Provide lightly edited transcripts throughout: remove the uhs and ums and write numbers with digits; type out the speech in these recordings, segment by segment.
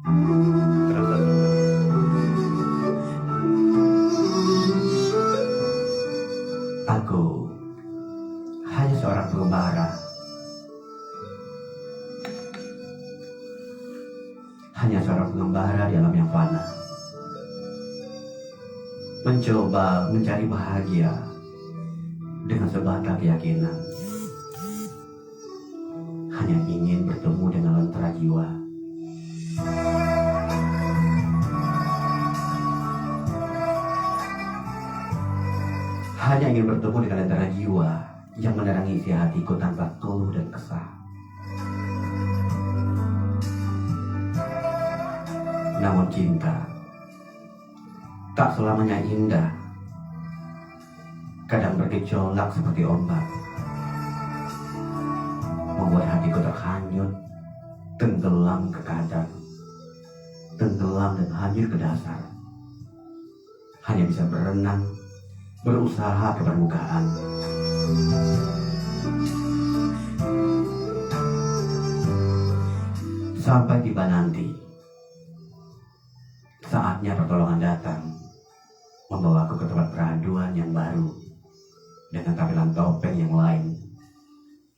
Terasa tenang. Aku hanya seorang pengembara, di alam yang fana, mencoba mencari bahagia dengan sebatang keyakinan, hanya ingin bertemu dengan lentera jiwa. Hanya ingin bertemu dengan lentera jiwa yang menerangi isi hatiku tanpa keluh dan kesah. Namun cinta tak selamanya indah. Kadang bergejolak seperti ombak, membuat hatiku terhanyut, tenggelam ke kadang, tenggelam dan hanyut ke dasar. Hanya bisa berenang, berusaha ke permukaan. Sampai tiba nanti, saatnya pertolongan datang, membawaku ke tempat peraduan yang baru, dengan tampilan topeng yang lain.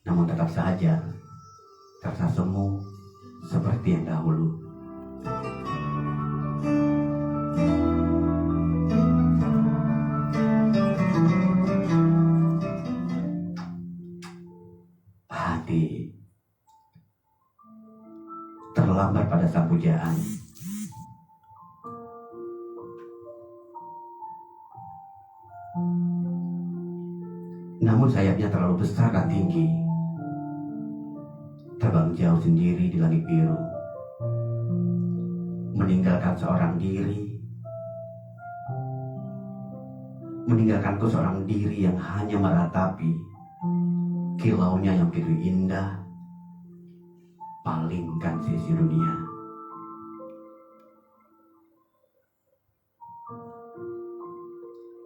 Namun tetap saja, terasa semu seperti yang dahulu. Hati terlambat pada sang pujaan. Namun sayapnya terlalu besar dan tinggi, terbang jauh sendiri di langit biru, meninggalkan seorang diri, meninggalkanku seorang diri yang hanya meratapi kilaunya yang begitu indah, palingkan sisi dunia.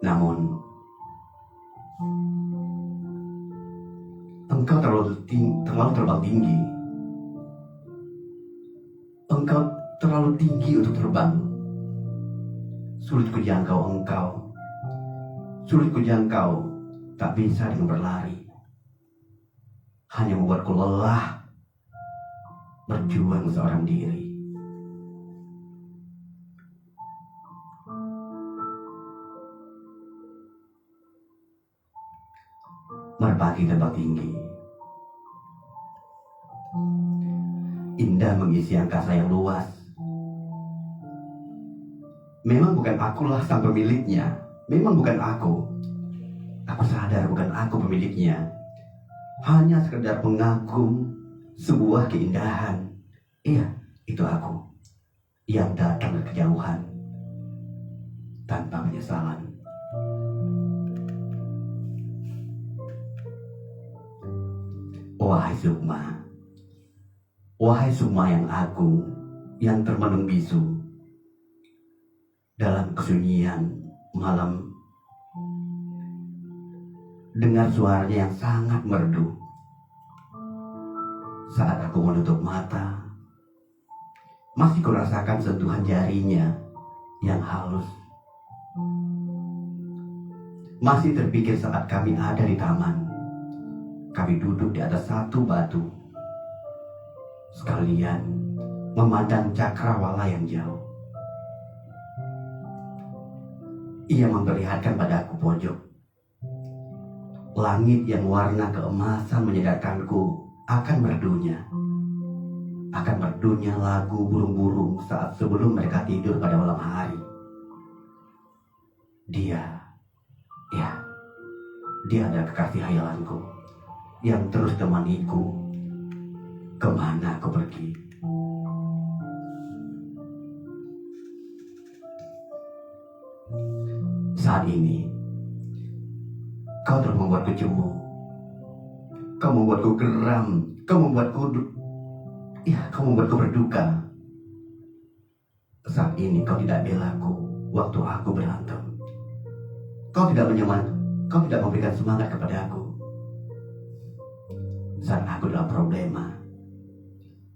Namun engkau terlalu terbang tinggi. Engkau terlalu tinggi untuk terbang. Sulit kujangkau engkau. Sulit kujangkau, tak bisa dengan berlari. Hanya membuatku lelah berjuang seorang diri. Merpati terbang tinggi, indah mengisi angkasa yang luas. Memang bukan akulah sang pemiliknya. Memang bukan aku. Aku sadar bukan aku pemiliknya. Hanya sekedar pengagum sebuah keindahan. Iya, itu aku yang datang dari kejauhan tanpa penyesalan. Wahai Sukma yang agung, yang termenung bisu dalam kesunyian malam, dengar suaranya yang sangat merdu. Saat aku menutup mata, masih kurasakan sentuhan jarinya yang halus. Masih terpikir saat kami ada di taman. Kami duduk di atas satu batu, sekalian memandang cakrawala yang jauh. Ia memperlihatkan padaku pojok langit yang warna keemasan, menyadarkanku akan merdunya lagu burung-burung saat sebelum mereka tidur pada malam hari. Dia adalah kekasih hayalanku yang terus temaniku kemana aku pergi. Saat ini kau terus membuatku cemburu, kau membuatku geram, kau membuatku berduka. Saat ini kau tidak belaku waktu aku berantem. Kau tidak memberikan semangat kepada aku saat aku dalam problema.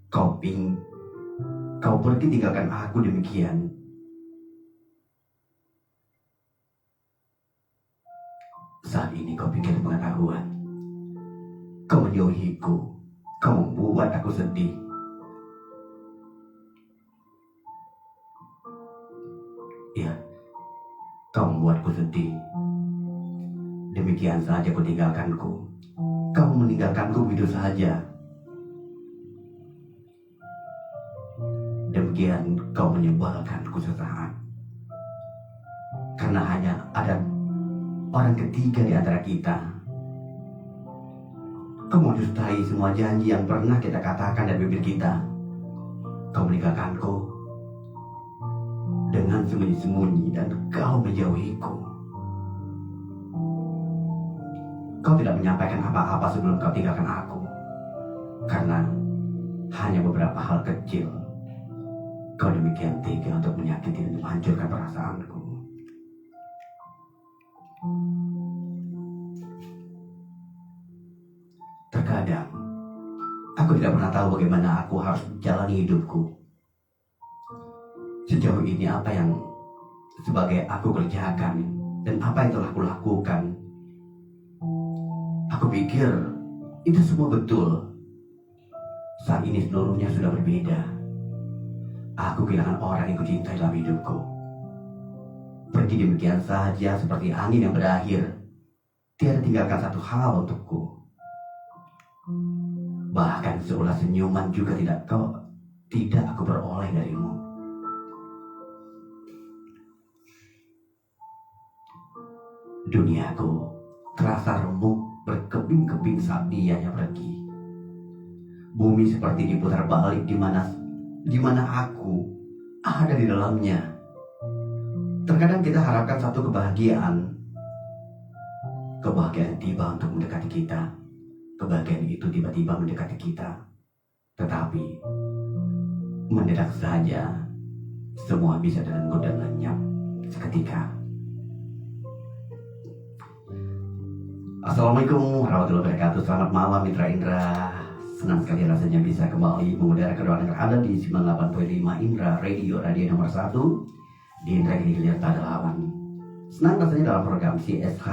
Kau kau pergi tinggalkan aku demikian. Saat ini kau pikir pengetahuan. Kau menjauhiku. Kau membuat aku sedih. Ya, kau membuatku sedih. Demikian saja kau tinggalkanku. Kau meninggalkanku begitu saja. Demikian kau menyebalkanku sesaat. Karena hanya ada orang ketiga di antara kita. Kau mendustai semua janji yang pernah kita katakan dari bibir kita. Kau meninggalkanku dengan sembunyi-sembunyi dan kau menjauhiku. Kau tidak menyampaikan apa-apa sebelum kau tinggalkan aku. Karena hanya beberapa hal kecil. Kau demikian tega untuk menyakiti dan menghancurkan perasaanku. Terkadang, aku tidak pernah tahu bagaimana aku harus menjalani hidupku. Sejauh ini apa yang sebagai aku kerjakan dan apa yang telah kulakukan. Aku pikir itu semua betul. Saat ini seluruhnya sudah berbeda. Aku kehilangan orang yang kucintai dalam hidupku. Pergi demikian saja seperti angin yang berakhir. Tiada tinggalkan satu hal untukku. Bahkan seulas senyuman juga tidak aku beroleh darimu. Duniaku terasa remuk berkeping-keping saat dianya pergi. Bumi seperti diputar balik di mana aku ada di dalamnya. Terkadang kita harapkan satu kebahagiaan. Kebahagiaan tiba untuk mendekati kita. Kebahagiaan itu tiba-tiba mendekati kita. Tetapi mendadak saja semua bisa direnggut dan lenyap seketika. Assalamualaikum warahmatullahi wabarakatuh. Selamat malam Mitra Indra. Senang sekali rasanya bisa kembali mengudara kedua yang ada di 98.5 Indra Radio nomor 1 di Indra Hilir pada lawan. Senang rasanya dalam program CSH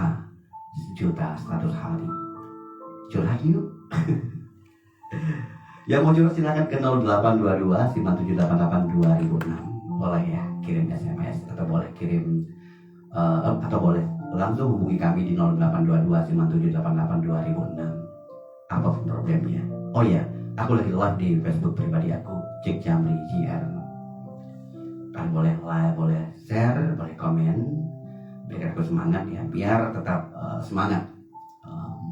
Sejuta 100 Hari. Curhat yuk. Yang mau curhat silakan ke 0822 5788 2006. Boleh ya kirim SMS atau boleh kirim atau boleh langsung hubungi kami di 0822 5788 2006. Apapun problemnya. Oh ya, aku lagi live di Facebook pribadi aku, Cik Jamri JR. Kalian boleh like, boleh share, boleh komen, biar aku semangat ya, biar tetap semangat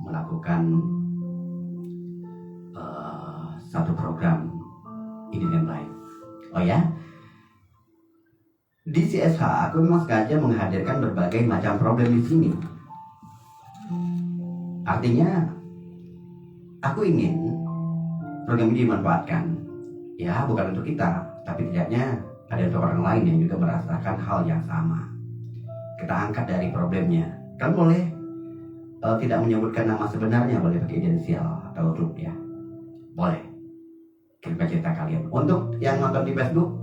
melakukan satu program ini dengan baik. Oh ya, di CSH aku memang sengaja menghadirkan berbagai macam problem di sini. Artinya, aku ingin program ini dimanfaatkan. Ya, bukan untuk kita, tapi tidaknya ada untuk orang lain yang juga merasakan hal yang sama. Kita angkat dari problemnya. Kan boleh tidak menyebutkan nama sebenarnya, boleh pakai inisial atau grup ya. Boleh. Kirimkan cerita kalian. Untuk yang nonton di Facebook,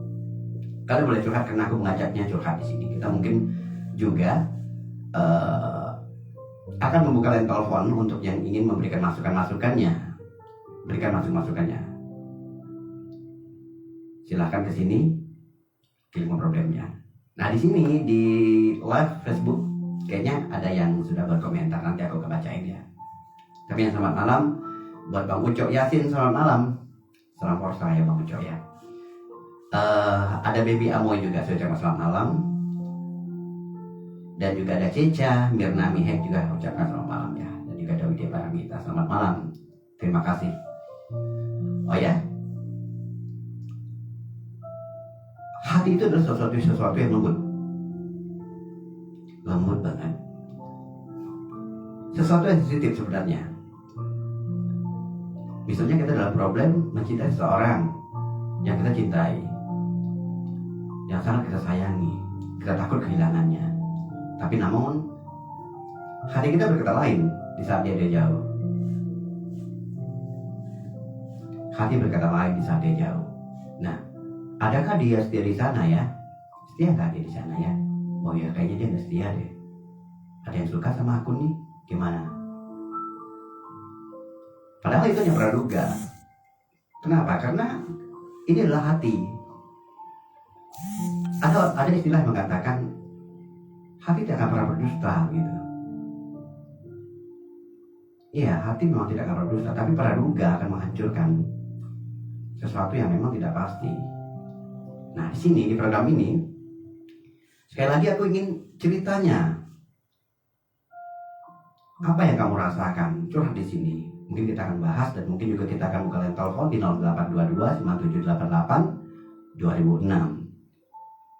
kalian boleh curhat karena aku mengajaknya curhat di sini. Kita mungkin juga akan membuka line telepon untuk yang ingin memberikan masukannya. Berikan masukannya. Silahkan ke sini, kirim problemnya. Nah di sini di live Facebook kayaknya ada yang sudah berkomentar, nanti aku kebacain ya. Tapi yang selamat malam buat Bang Ucok Yasin, selamat malam. Salam forsa ya Bang Ucok ya. Ada Baby Amoy juga saya ucapkan selamat malam. Dan juga ada Ceca, Mirna Mihek juga ucapkan selamat malam ya. Dan juga ada Widya Paramita, selamat malam. Terima kasih. Oh ya, hati itu adalah sesuatu yang lembut banget. Sesuatu yang sensitif sebenarnya. Misalnya kita dalam problem mencintai seseorang yang kita cintai, yang sangat kita sayangi, kita takut kehilangannya. Tapi namun hati kita berkata lain di saat dia jauh. Hati berkata lain di saat dia jauh. Nah, Adakah dia setia di sana ya? Setia nggak dia di sana ya? Oh ya, kayaknya dia nggak setia deh. Ada yang suka sama aku nih, gimana? Padahal itu hanya praduga. Kenapa? Karena ini adalah hati. Ada istilah yang mengatakan hati tidak akan pernah berdusta gitu. Iya, hati memang tidak akan berdusta, tapi praduga akan menghancurkan sesuatu yang memang tidak pasti. Nah, di sini di program ini sekali lagi aku ingin ceritanya. Apa yang kamu rasakan? Curhat di sini. Mungkin kita akan bahas dan mungkin juga kita akan buka line telepon di 0822 5788 2006.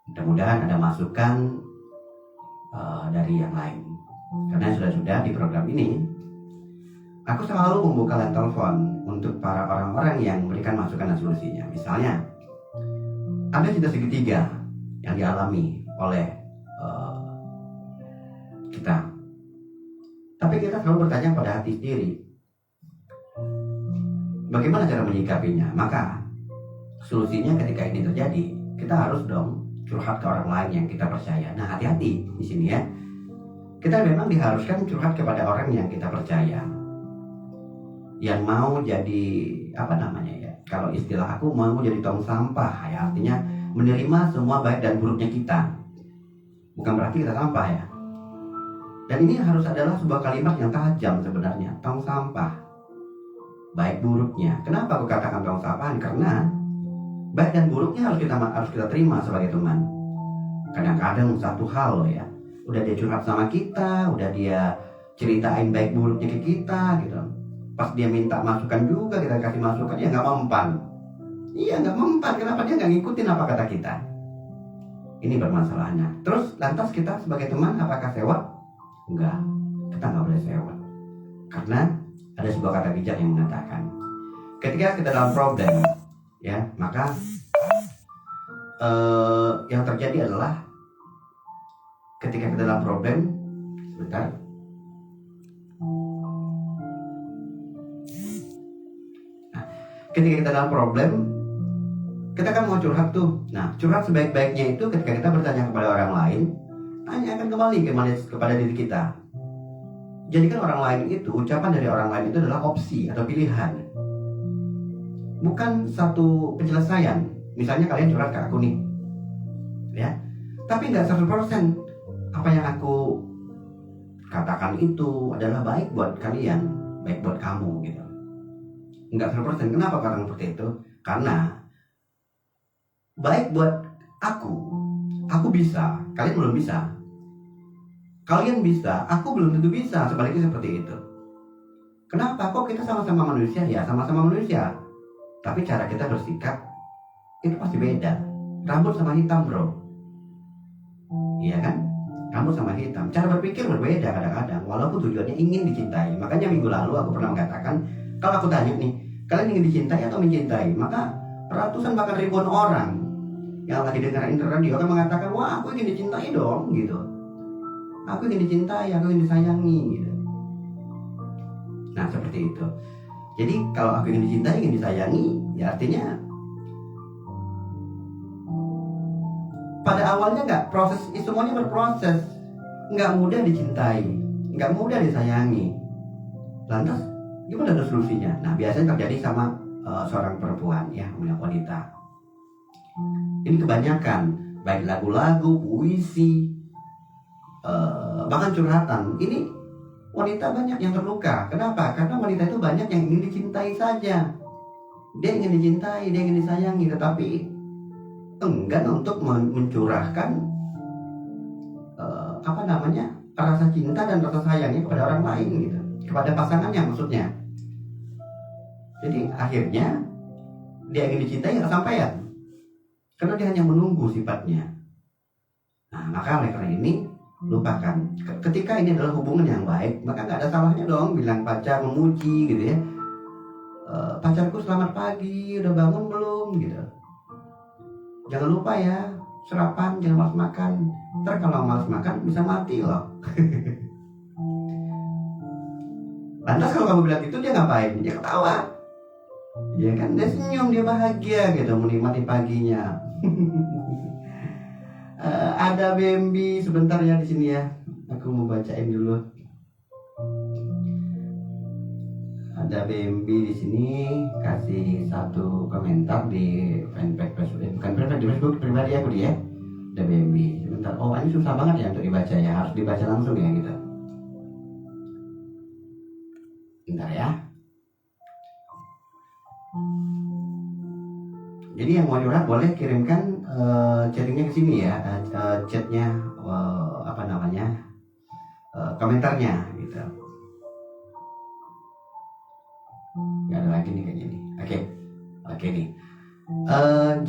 Mudah-mudahan ada masukan dari yang lain. Karena sudah di program ini, aku selalu membuka line telepon untuk para orang-orang yang memberikan masukan dan solusinya. Misalnya, ada cinta segitiga yang dialami oleh kita. Tapi kita selalu bertanya pada hati sendiri, bagaimana cara menyikapinya? Maka solusinya ketika ini terjadi, kita harus dong curhat ke orang lain yang kita percaya. Nah, hati-hati di sini ya. Kita memang diharuskan curhat kepada orang yang kita percaya, yang mau jadi kalau istilah aku mau jadi tong sampah ya, artinya menerima semua baik dan buruknya kita. Bukan berarti kita sampah ya. Dan ini harus adalah sebuah kalimat yang tajam sebenarnya, tong sampah. Baik buruknya. Kenapa aku katakan tong sampah? Karena baik dan buruknya harus kita terima sebagai teman. Kadang-kadang satu hal loh ya, udah dia curhat sama kita, udah dia ceritain baik buruknya ke kita gitu. Pas dia minta masukan juga kita kasih masukan, ya nggak mempan. Iya nggak mempan. Kenapa dia nggak ngikutin apa kata kita? Ini permasalahannya. Terus lantas kita sebagai teman apakah sewa? Enggak, kita nggak boleh sewa. Karena ada sebuah kata bijak yang mengatakan, ketika kita dalam problem, ya maka yang terjadi adalah ketika kita dalam problem, sebentar. Ketika kita dalam problem, kita kan mau curhat tuh. Nah, curhat sebaik-baiknya itu ketika kita bertanya kepada orang lain, tanyakan kembali kepada diri kita. Jadikan orang lain itu, ucapan dari orang lain itu adalah opsi atau pilihan, bukan satu penyelesaian. Misalnya kalian curhat ke aku nih, ya, tapi nggak 100% apa yang aku katakan itu adalah baik buat kalian, baik buat kamu gitu. Nggak 100%. Kenapa katakan seperti itu? Karena baik buat aku bisa, kalian belum bisa. Kalian bisa, aku belum tentu bisa, sebaliknya seperti itu. Kenapa? Kok kita sama-sama manusia? Ya sama-sama manusia, tapi cara kita bersikap itu pasti beda. Rambut sama hitam bro, iya kan? Rambut sama hitam, cara berpikir berbeda kadang-kadang, walaupun tujuannya ingin dicintai. Makanya minggu lalu aku pernah mengatakan, kalau aku tanya nih, kalian ingin dicintai atau mencintai? Maka ratusan bahkan ribuan orang yang lagi dengerin radio akan mengatakan, wah aku ingin dicintai dong gitu. Aku ingin dicintai, aku ingin disayangi gitu. Nah seperti itu. Jadi kalau aku ingin dicintai, ingin disayangi, ya artinya pada awalnya semuanya berproses. Nggak mudah dicintai, nggak mudah disayangi. Lantas gimana ada solusinya? Nah biasanya terjadi sama seorang perempuan ya, wanita. Ini kebanyakan baik lagu-lagu, puisi, bahkan curhatan. Ini wanita banyak yang terluka. Kenapa? Karena wanita itu banyak yang ingin dicintai saja. Dia ingin dicintai, dia ingin disayangi, tetapi enggan untuk mencurahkan rasa cinta dan rasa sayangnya kepada orang lain gitu, kepada pasangannya maksudnya. Jadi akhirnya dia ingin dicintai nggak kesampaian karena dia hanya menunggu sifatnya. Nah maka oleh karena ini lupakan. Ketika ini adalah hubungan yang baik, maka nggak ada salahnya dong bilang pacar, memuji gitu ya. Pacarku selamat pagi, udah bangun belum gitu. Jangan lupa ya sarapan, jangan malas makan. Ntar kalau malas makan bisa mati loh. Lantas kalau kamu bilang itu dia ngapain? Dia ketawa. Ya kan, dia senyum, dia bahagia gitu menikmati paginya. Ada Bambi sebentar ya di sini ya. Aku mau bacain dulu. Ada Bambi di sini kasih satu komentar di fanpage Facebook, bukan fanpage, di Facebook pribadi aku dia. Ada Bambi. Sebentar. Oh, ini susah banget ya untuk dibaca ya. Harus dibaca langsung ya gitu. Bentar ya. Jadi yang mau curhat boleh kirimkan chattingnya ke sini ya, chatnya apa namanya, komentarnya gitu. Nggak ada lagi nih kayaknya nih. Oke nih.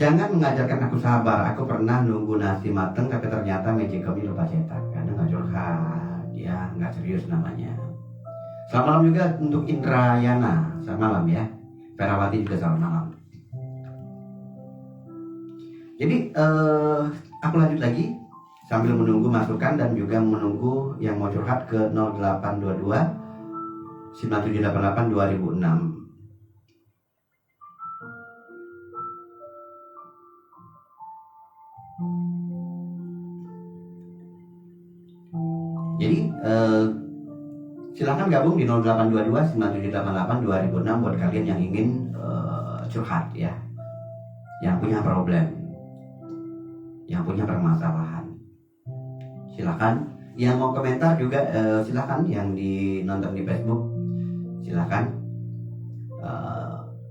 Jangan mengajarkan aku sabar. Aku pernah nunggu nasi mateng tapi ternyata magicomnya lupa cetak. Karena nggak curhat, ya nggak serius namanya. Selamat malam juga untuk Indrayana. Selamat malam ya. Perawati juga selamat malam. Jadi aku lanjut lagi sambil menunggu masukan dan juga menunggu yang mau curhat ke 0822 9788 2006. Jadi silakan gabung di 0822 9788 2006 buat kalian yang ingin curhat ya, yang punya problem, yang punya permasalahan. Silakan. Yang mau komentar juga silakan. Yang nonton di Facebook silakan.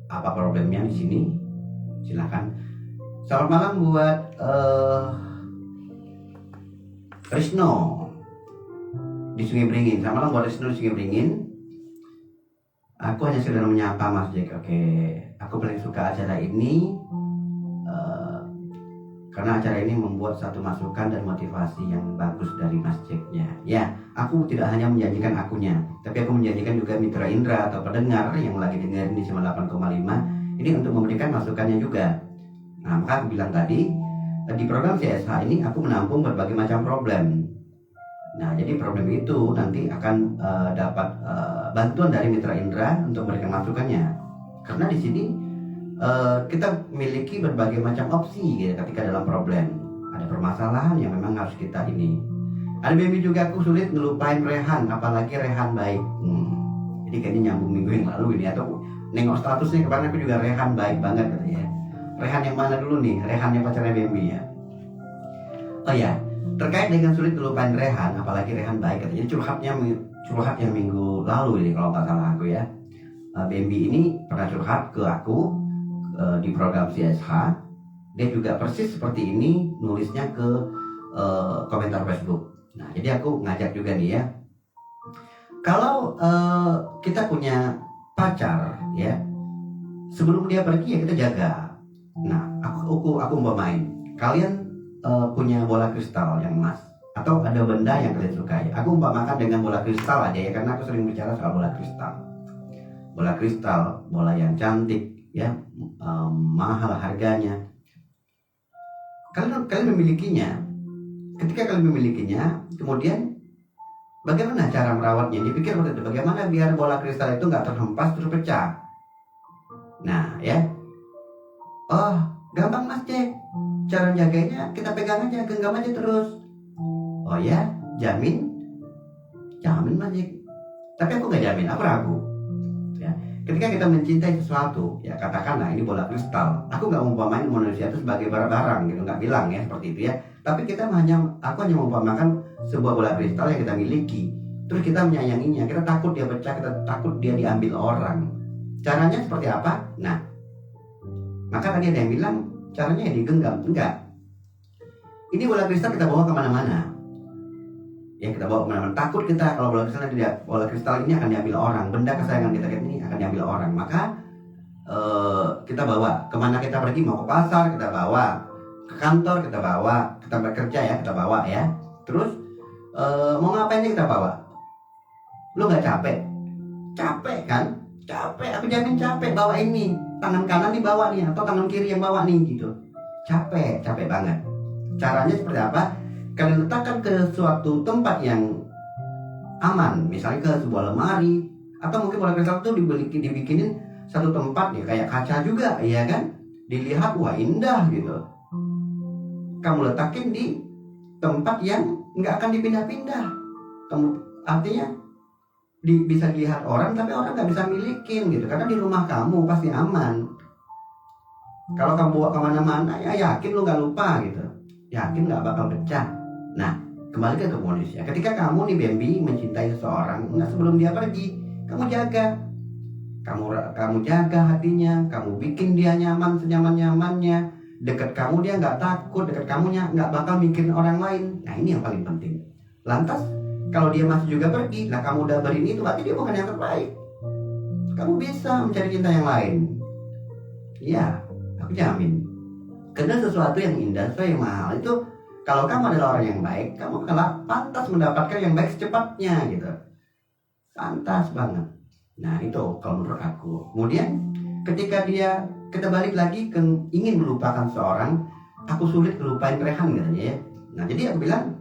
Apa problemnya di sini? Silakan. Selamat malam buat Risno di Sungai Beringin. Selamat malam buat Risno di Sungai Beringin. Aku hanya sekedar menyapa Mas Jack. Oke, aku paling suka acara ini karena acara ini membuat satu masukan dan motivasi yang bagus dari Mas Jack-nya. Ya, aku tidak hanya menjanjikan akunya, tapi aku menjanjikan juga mitra Indra atau pendengar yang lagi dengerin di 98,5 ini untuk memberikan masukannya juga. Nah, maka aku bilang tadi, di program CSH ini aku menampung berbagai macam problem. Nah, jadi problem itu nanti akan dapat bantuan dari mitra Indra untuk memberikan masukannya. Karena di sini kita memiliki berbagai macam opsi gitu, ketika dalam problem ada permasalahan yang memang harus kita ini. Ada Baby juga, aku sulit ngelupain Rehan, apalagi Rehan baik. Jadi kayaknya nyambung minggu yang lalu ini, atau nengok statusnya kemarin aku juga Rehan baik banget katanya. Rehan yang mana dulu nih? Rehan yang pacarnya Baby ya. Oh ya, terkait dengan sulit ngelupain Rehan, apalagi Rehan baik katanya. Curhat yang minggu lalu ini kalau nggak salah aku ya. Baby ini pernah curhat ke aku di program CSH. Dia juga persis seperti ini nulisnya ke komentar Facebook. Nah, jadi aku ngajak juga nih ya, kalau kita punya pacar ya, sebelum dia pergi ya kita jaga. Nah, aku mau main, kalian punya bola kristal yang emas atau ada benda yang kalian sukai. Aku umpamakan dengan bola kristal aja ya, karena aku sering bicara soal bola kristal. Bola kristal, bola yang cantik ya, mahal harganya. Kalian memilikinya. Ketika kalian memilikinya, kemudian bagaimana cara merawatnya? Dipikir bagaimana biar bola kristal itu nggak terhempas terus pecah. Nah ya, oh gampang Mas Cek. Cara jaganya kita pegang aja, genggam aja terus. Oh ya, jamin Mas Cek. Tapi aku nggak jamin, aku ragu. Ketika kita mencintai sesuatu, ya katakanlah ini bola kristal, aku nggak umpamain manusia itu sebagai barang-barang gitu, nggak bilang ya seperti itu ya. Tapi aku hanya mengumpamakan sebuah bola kristal yang kita miliki. Terus kita menyayanginya, kita takut dia pecah, kita takut dia diambil orang. Caranya seperti apa? Nah, maka tadi ada yang bilang caranya ya digenggam. Enggak. Ini bola kristal kita bawa kemana-mana. Ya kita bawa kemana-mana. Takut kita kalau bola kristal ini akan diambil orang, benda kesayangan kita ini akan diambil orang. Maka kita bawa kemana kita pergi, mau ke pasar kita bawa, ke kantor kita bawa, kita bekerja ya kita bawa ya. Terus mau ngapain kita bawa? Lu nggak capek? Capek kan? Capek. Aku jamin capek bawa ini. Tangan kanan dibawa nih atau tangan kiri yang bawa nih gitu. Capek banget. Caranya seperti apa? Kalian letakkan ke suatu tempat yang aman, misalnya ke sebuah lemari, atau mungkin bola kristal itu dibikinin satu tempat ya kayak kaca juga, ya kan? Dilihat wah indah gitu. Kamu letakin di tempat yang nggak akan dipindah-pindah. Kamu artinya bisa dilihat orang tapi orang nggak bisa milikin gitu, karena di rumah kamu pasti aman. Kalau kamu bawa kemana-mana ya yakin lu nggak lupa gitu, yakin nggak bakal pecah. Nah kembali ke manusia, ketika kamu nih Bambi mencintai seseorang, nggak sebelum dia pergi kamu jaga, kamu jaga hatinya, kamu bikin dia nyaman senyaman-nyamannya, dekat kamu dia nggak takut, dekat kamunya nggak bakal mikirin orang lain. Nah ini yang paling penting. Lantas kalau dia masih juga pergi, nah kamu udah beri itu, berarti dia bukan yang terbaik. Kamu bisa mencari cinta yang lain. Ya, aku jamin. Karena sesuatu yang indah, sesuatu yang mahal itu, kalau kamu adalah orang yang baik, kamu akan pantas mendapatkan yang baik secepatnya gitu. Pantas banget. Nah itu kalau menurut aku. Kemudian ketika kita balik lagi ke ingin melupakan seorang, aku sulit melupain Rehan katanya ya. Nah jadi aku bilang,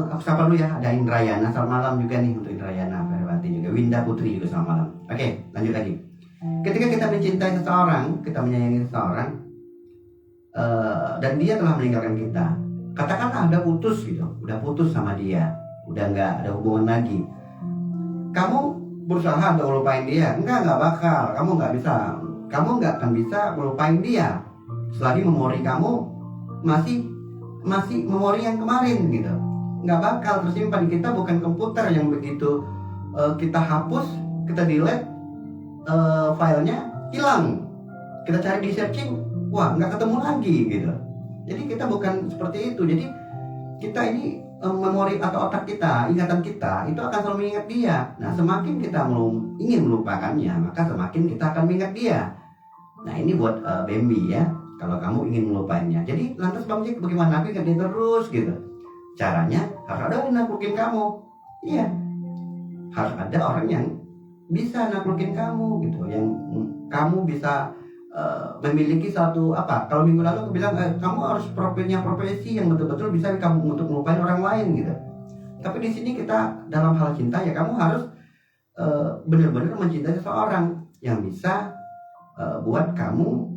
aku sapa dulu ya, ada Indrayana, selamat malam juga nih untuk Indrayana Ferawati juga, Winda Putri juga selamat malam. Oke, lanjut lagi. Ketika kita mencintai seseorang, kita menyayangi seseorang, dan dia telah meninggalkan kita, katakanlah udah putus gitu, udah putus sama dia, udah nggak ada hubungan lagi. Kamu berusaha untuk melupain dia? Nggak bakal. Kamu nggak akan bisa melupain dia selagi memori kamu masih memori yang kemarin gitu. Nggak bakal tersimpan. Kita bukan komputer yang begitu kita hapus, kita delete, filenya hilang. Kita cari di searching, wah nggak ketemu lagi gitu. Jadi kita bukan seperti itu. Jadi kita ini memori atau otak kita, ingatan kita itu akan selalu mengingat dia. Nah semakin kita ingin melupakannya, maka semakin kita akan mengingat dia. Nah ini buat Bambi ya, kalau kamu ingin melupainya. Jadi lantas Bang Jack bagaimana? Aku ingat dia terus gitu. Caranya harus ada yang naklukin kamu. Iya, harus ada orang yang bisa naklukin kamu gitu, yang kamu bisa memiliki satu apa? Kalau minggu lalu aku bilang kamu harus punya profesi yang betul-betul bisa kamu untuk melupain orang lain gitu. Tapi di sini kita dalam hal cinta ya kamu harus benar-benar mencintai seseorang yang bisa buat kamu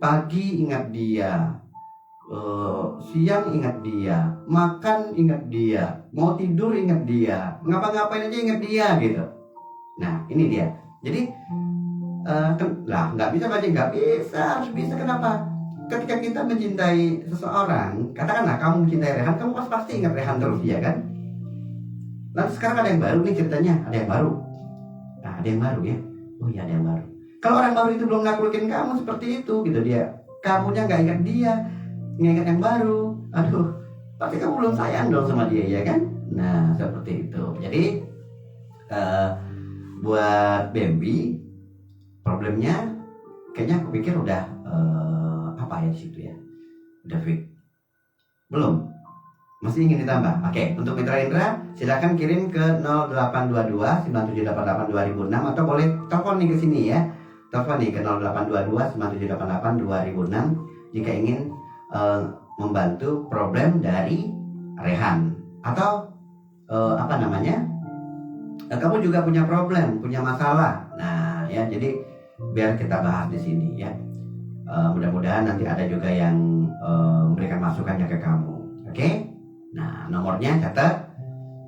pagi ingat dia, siang ingat dia, makan ingat dia, mau tidur ingat dia, ngapa-ngapain aja ingat dia gitu. Nah ini dia. Jadi nggak bisa baca, nggak bisa, harus bisa. Kenapa? Ketika kita mencintai seseorang, katakanlah kamu mencintai Rehan, kamu pasti ingat Rehan terus, ya kan? Lalu sekarang ada yang baru nih ceritanya, ada yang baru. Nah, ada yang baru ya. Oh iya, ada yang baru. Kalau orang baru itu belum naklukin kamu seperti itu, gitu dia, kamunya nggak ingat dia, nggak ingat yang baru. Aduh, pasti kamu belum sayang dong sama dia, ya kan? Nah, seperti itu. Jadi buat Bambi, problemnya kayaknya aku pikir udah apa ya di situ ya, udah fix. Belum? Masih ingin ditambah? Oke, untuk Mitra Indra silakan kirim ke 0822 9788 2006 atau boleh telepon nih ke sini ya. Telepon nih ke 0822 9788 2006 jika ingin membantu problem dari Rehan atau apa namanya? Kamu juga punya problem, punya masalah. Nah, ya jadi biar kita bahas di sini ya. Mudah-mudahan nanti ada juga yang memberikan masukannya ke kamu. Oke? Nah, nomornya catat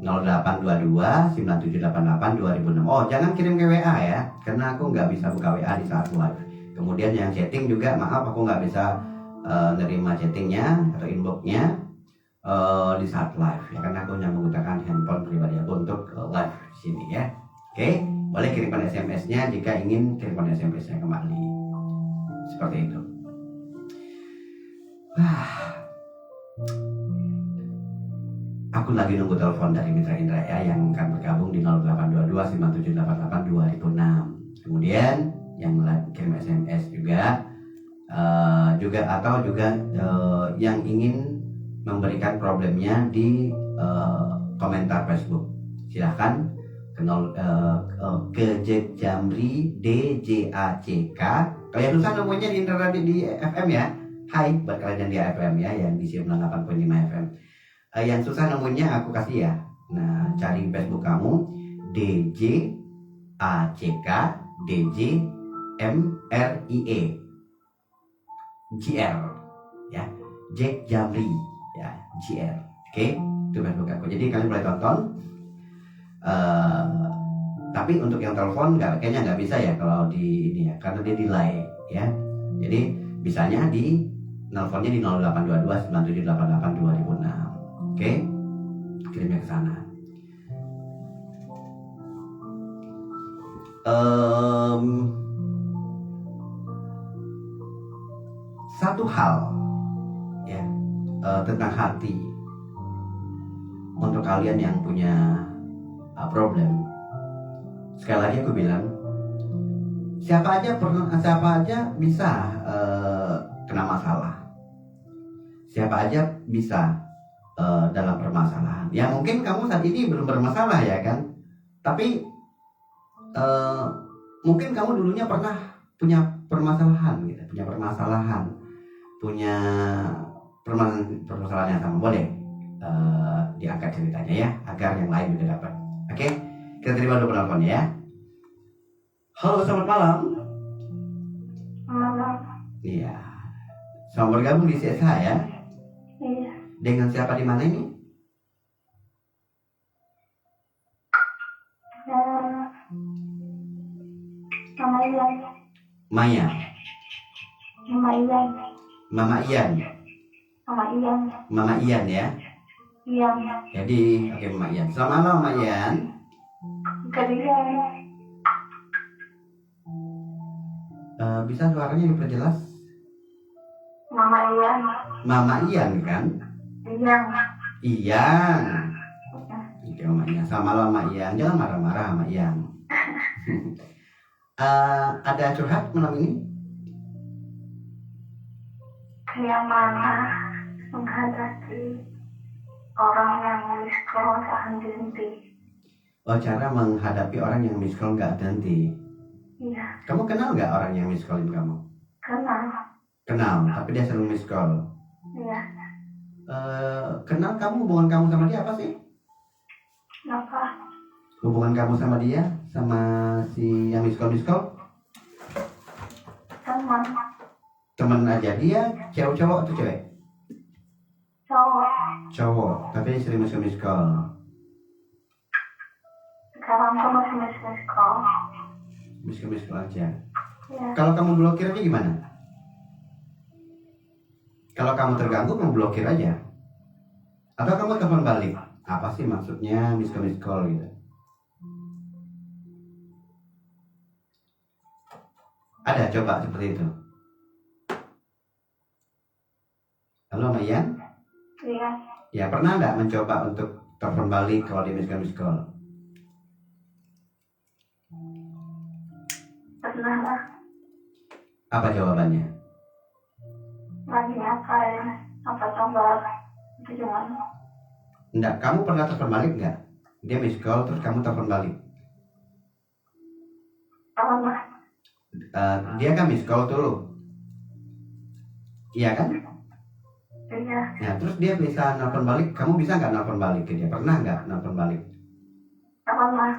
0822 9788 2006. Oh, jangan kirim ke WA ya, karena aku nggak bisa buka WA di saat live. Kemudian yang chatting juga, maaf aku nggak bisa nerima chattingnya atau inboxnya di saat live ya, karena aku hanya menggunakan handphone pribadi aku untuk live di sini ya. Oke, boleh kirimkan SMS-nya jika ingin kirimkan SMS-nya kembali. Seperti itu. Aku lagi nunggu telepon dari Mitra Indra ya, yang akan bergabung di 0822 9788 2006. Kemudian yang kirim SMS juga atau yang ingin memberikan problemnya di komentar Facebook, silahkan ke Jamri DJACK. Kalau yang susah nomornya di internet di FM ya. Hai buat kalian di FM ya, yang di 98.5 FM. Yang susah nomornya aku kasih ya. Nah, cari Facebook kamu DJ ACKDJMRIE, JR, ya, Jack Jamri, ya, JR. Oke, itu Facebook aku. Jadi kalian boleh tonton. Tapi untuk yang telepon kayaknya nggak bisa ya kalau di ini ya, karena dia delay ya. Jadi bisanya di nelponnya di 0822 9788 2006. Oke, kirimnya ke sana. Satu hal ya, tentang hati untuk kalian yang punya problem. Sekali lagi aku bilang, siapa aja bisa kena masalah. Siapa aja bisa dalam permasalahan. Ya mungkin kamu saat ini belum bermasalah ya kan, tapi mungkin kamu dulunya pernah punya permasalahan gitu, punya permasalahan yang sama. Boleh diangkat ceritanya ya, agar yang lain juga dapat. Oke, kita terima dulu penelpon ya. Halo, selamat malam. Malam. Iya. Selamat bergabung di CSH ya. Iya. Dengan siapa di mana ini? Mama Ian. Maya. Mama Ian. Mama Ian. Mama Ian. Mama Ian ya. Iya. Jadi, oke Mama Ian. Selamat malam Mama Ian. Kalian. Bisa suaranya diperjelas? Mama Ian. Mama Ian kan? Iya. Ian. Oke Mama Ian. Selamat malam Mama Ian. Jangan marah-marah Mama Ian. Ada curhat malam ini? Yang mana menghadapi orang yang miskol tahan henti. Oh, cara menghadapi orang yang miskol nggak henti. Iya. Kamu kenal nggak orang yang miskolin kamu? Kenal. Kenal, tapi dia sering miskol. Iya. Kenal kamu, hubungan kamu sama dia apa sih? Apa? Hubungan kamu sama dia, sama si yang miskol-miskol? Teman. Temen aja. Dia cowok atau cewek? Cowok. Cowok, tapi sering miskol-miskol. Sekarang aku masih miskol. Miskol aja. Iya. Kalau kamu blokir aja gimana? Kalau kamu terganggu, kamu blokir aja. Atau kamu telepon balik. Apa sih maksudnya miskol gitu? Ada coba seperti itu. Halo Mayan? Iya. Ya pernah nggak mencoba untuk telepon balik kalau dia miskol? Pernah lah. Apa jawabannya? Lagi ngapain? Apa coba? Itu gimana? Enggak, kamu pernah telepon balik nggak? Dia miskol terus kamu telepon balik. Apa mah? Dia kan miskol tuh. Iya kan? Iya. Nah terus dia bisa nelpon balik, kamu bisa nggak nelpon balik ke dia? Pernah nggak nelpon balik? Apa mah?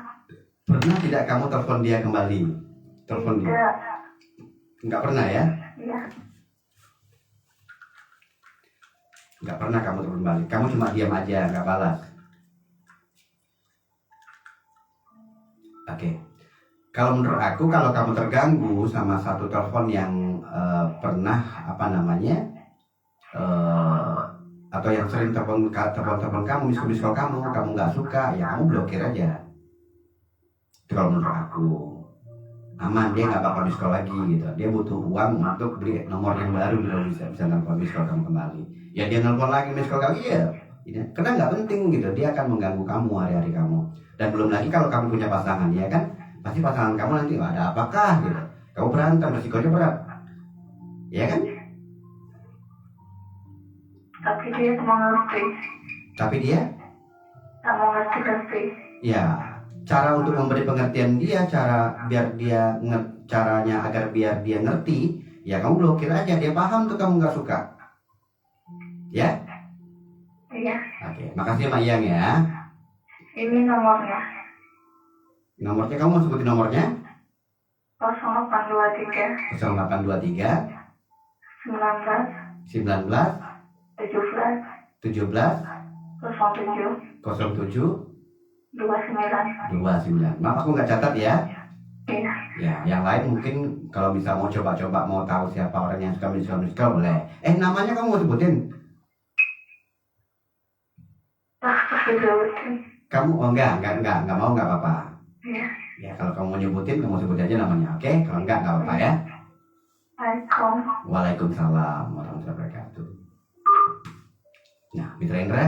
Pernah tidak kamu telepon dia kembali? Telepon dia? Tidak. Nggak pernah ya? Iya. Nggak pernah kamu telepon balik, kamu cuma diam aja, nggak balas. Oke. Kalau menurut aku, kalau kamu terganggu sama satu telepon yang pernah atau yang sering telepon kamu, miskol kamu nggak suka, ya kamu blokir aja. Itu kalau menurut aku aman, dia nggak bakal miskol lagi gitu. Dia butuh uang untuk beli nomor yang baru, bisa telepon miskol kamu kembali. Ya dia nelpon lagi miskol lagi ya. Karena nggak penting gitu, dia akan mengganggu kamu hari-hari kamu. Dan belum lagi kalau kamu punya pasangan, ya kan? Pasti pasangan kamu nanti ada apakah gitu. Kamu berantem, resikonya berat. Ya kan? Tapi dia mau ngerti. Tapi dia? Tak mau ngerti. Ya, cara untuk memberi pengertian dia, caranya agar biar dia ngerti, ya kamu blokir aja. Dia paham tuh kamu nggak suka. Ya? Iya. Oke, makasih Mak Yang ya. Ini nomornya. Nomornya kamu mau sebutin nomornya? 0823 0823 19 19 17 17 07 07 29. 29. Maaf aku nggak catat ya. Iya. Ya, yang lain mungkin kalau bisa mau coba-coba mau tahu siapa orang yang suka miskal boleh. Namanya kamu mau sebutin? Disebutin. Kamu enggak mau nggak apa-apa. Iya. Ya kalau kamu mau nyebutin kamu sebut aja namanya, oke? Kalau enggak apa-apa ya. Waalaikumsalam warahmatullahi wabarakatuh. Nah, Mitra Indra.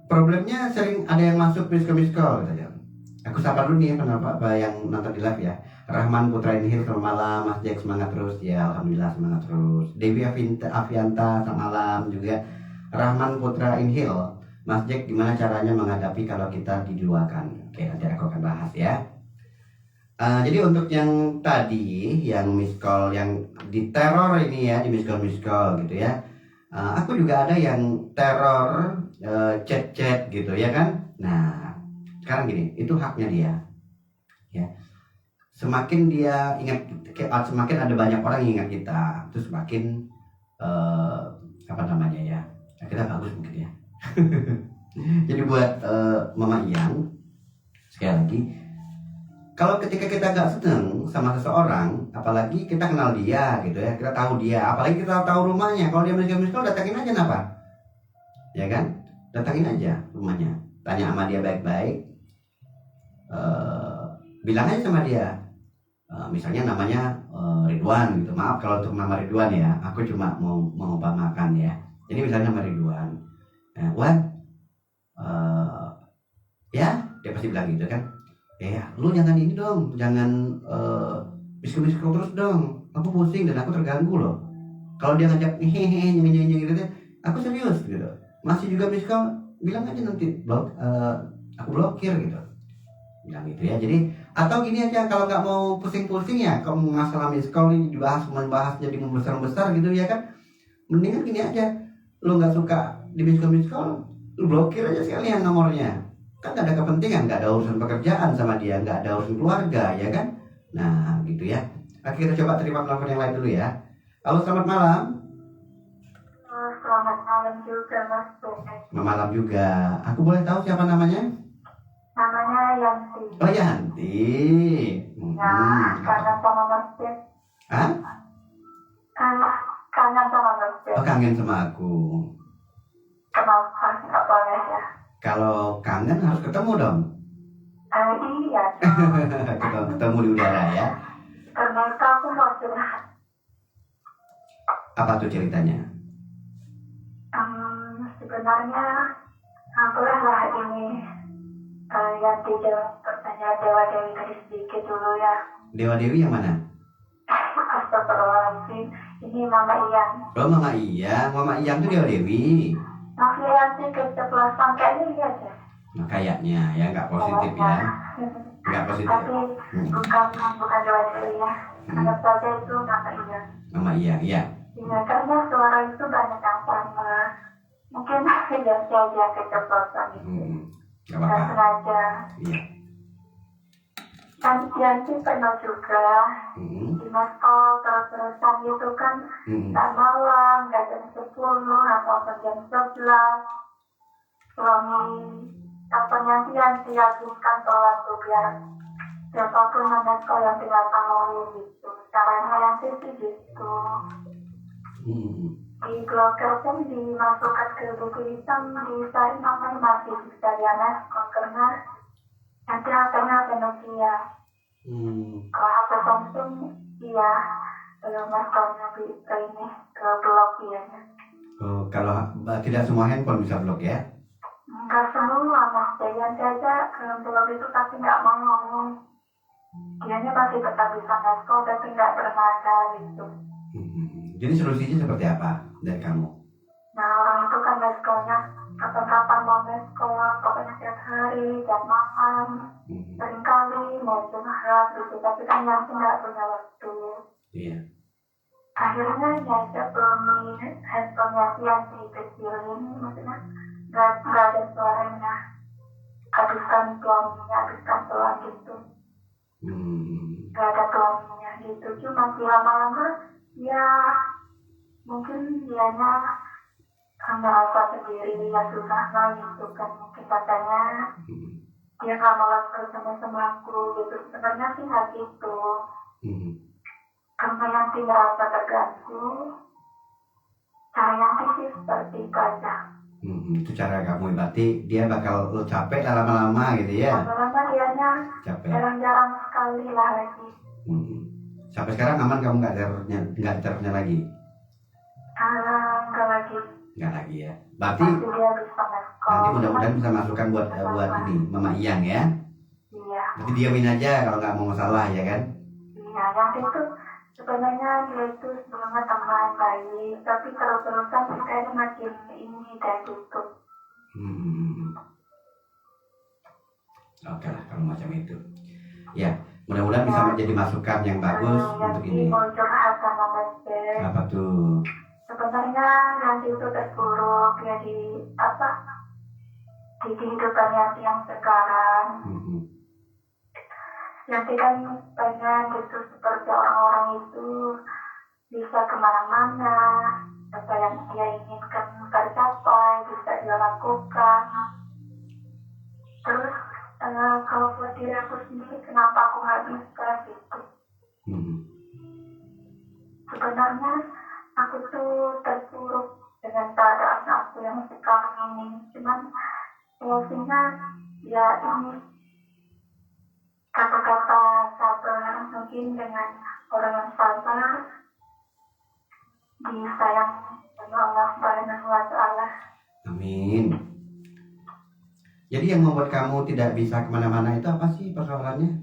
Problemnya sering ada yang masuk miss-call saja. Aku sapa dulu nih ya apa yang nonton di live ya. Rahman Putra Inhil, selamat malam. Mas Jack semangat terus ya, alhamdulillah semangat terus. Dewi Avianta selamat malam juga. Rahman Putra Inhil, Mas Jack gimana caranya menghadapi kalau kita diduakan? Oke, nanti aku akan bahas ya. Jadi untuk yang tadi yang miss call yang diteror ini ya, di miss call gitu ya. Aku juga ada yang teror chat gitu ya kan. Nah, sekarang gini, itu haknya dia ya. Semakin dia ingat, semakin ada banyak orang yang ingat kita, itu semakin apa namanya ya, kita bagus mungkin ya. Jadi buat Mama Iyang, sekali lagi, kalau ketika kita nggak seneng sama seseorang, apalagi kita kenal dia gitu ya, kita tahu dia, apalagi kita tahu rumahnya, kalau dia miskal datangin aja kenapa? Ya kan? Datangin aja rumahnya, tanya sama dia baik-baik, bilang aja sama dia, misalnya namanya Ridwan gitu, maaf kalau untuk nama Ridwan ya, aku cuma mau mengumpamakan ya. Jadi misalnya nama Ridwan, Wan, ya dia pasti bilang gitu kan. Ya, lu jangan ini dong, jangan miskal terus dong. Aku pusing dan aku terganggu loh. Kalau dia ngajak hehehe nyanyi gitu, aku serius gitu. Masih juga miskal, bilang aja nanti aku blokir gitu. Bilang gitu ya. Jadi atau gini aja, kalau nggak mau pusing-pusing ya, kalau masalah miskal ini membahas jadi membesar-besar gitu ya kan. Mendingan gini aja, lu nggak suka di miskal, lu blokir aja sekalian nomornya. Kan gak ada kepentingan, gak ada urusan pekerjaan sama dia, gak ada urusan keluarga, ya kan? Nah, gitu ya. Oke, kita coba terima telepon yang lain dulu ya. Halo, selamat malam. Selamat malam juga, Mas. Malam juga. Aku boleh tahu siapa namanya? Namanya Yanti. Oh, Yanti. Kangen sama Mas Jack. Hah? Kangen sama Mas Jack. Oh, kangen sama aku. Kenapa? Nggak boleh ya? Kalau kangen harus ketemu dong. Iya. Ketemu di udara ya. Ternyata aku mau curhat. Apa tuh ceritanya? Sebenarnya aku lah ini yang dijawab pertanyaan Dewa Dewi tadi sedikit dulu ya. Dewa Dewi yang mana? Astagfirullahaladzim. Ini Mama Iyang. Oh, Mama Iyang. Mama Iyang tuh Dewa Dewi. Maaf ya Yanti, keceplosan kayaknya iya deh. Nah, kayaknya ya nggak positif ya. Nggak positif. Tapi bukan Dewa Dewi ya. Anggap saja itu Mama Iyang. Mama Iyang, iya. Iya, karena suara itu banyak yang sama. Mungkin Yanti aja keceplosan itu. Nggak Dan apa-apa. sengaja. Iya. Dan Yanti pernah juga di Moskow terus-terusan itu kan tak malam, nggak jam 10 atau jam 11. Suami atau Yanti habiskan sholat tuh biar siapapun Moskow yang tidak tahu gitu. Caranya Yanti sih gitu. Di blogger pun dimasukkan ke buku hitam, disaring namanya masih bisa di Moskow karena nanti HP-nya HP Nokia. Kalau HP Samsung, iya, Moskownya ke ini, ke blog dia. Oh, kalau tidak semua handphone bisa blok ya? Enggak semua, Mas. Yanti aja ke blog itu tapi nggak mau ngomong. Dianya masih tetap bisa Moskow tapi nggak bernada gitu. Jadi solusinya seperti apa dari kamu? Nah, orang itu kan Moskownya kapan-kapan mau Moskow, pokoknya tiap hari, tiap malam. Seringkali mau curhat gitu, tapi kan Yanti nggak punya waktu. Iya. akhirnya ngajak beli handphonenya yang dikecilin, maksudnya nggak ada suaranya, habisan pelan gitu, nggak ada pelannya gitu. Cuma sih lama-lama ya mungkin dianya merasa sendiri ya susah lah gitu kan, mungkin katanya dia nggak mau lagi sama aku gitu. Sebenarnya sih nggak gitu, karena nanti merasa terganggu. Saya sih seperti itu aja. Itu cara kamu, berarti dia bakal lo capek lah lama-lama gitu ya? Lama-lama dianya Capek. jarang-jarang sekali lah lagi. Sampai sekarang aman, kamu nggak terornya lagi? Enggak lagi. Nggak lagi ya. Berarti Nanti dia bisa masuk. nanti mudah-mudahan bisa masukkan buat ini Mama Iyang ya. Iya. Berarti diamin aja kalau nggak mau masalah ya kan? Iya, yang itu sebenarnya dia itu sebelumnya teman baik, tapi terus-terusan kayaknya makin ini dan gitu. Oke lah kalau macam itu. Ya, mudah-mudahan bisa menjadi masukan yang bagus untuk ini. Mau curhat sama Mas Ben. Apa tuh? Sebenarnya nanti itu terpuruk ya di kehidupan Yanti yang sekarang. Yanti kan pengen gitu seperti orang-orang itu bisa kemana-mana, apa yang dia inginkan tercapai bisa dia lakukan. Terus kalau buat diri aku sendiri, kenapa aku nggak bisa gitu? Sebenarnya aku tuh terpuruk dengan keadaan aku yang sekarang ini. Cuman solusinya ya ini kata-kata sabar, mungkin dengan orang yang sabar disayang oleh Allah Subhanahu wa Ta'ala. Amin. Jadi yang membuat kamu tidak bisa kemana-mana itu apa sih persoalannya?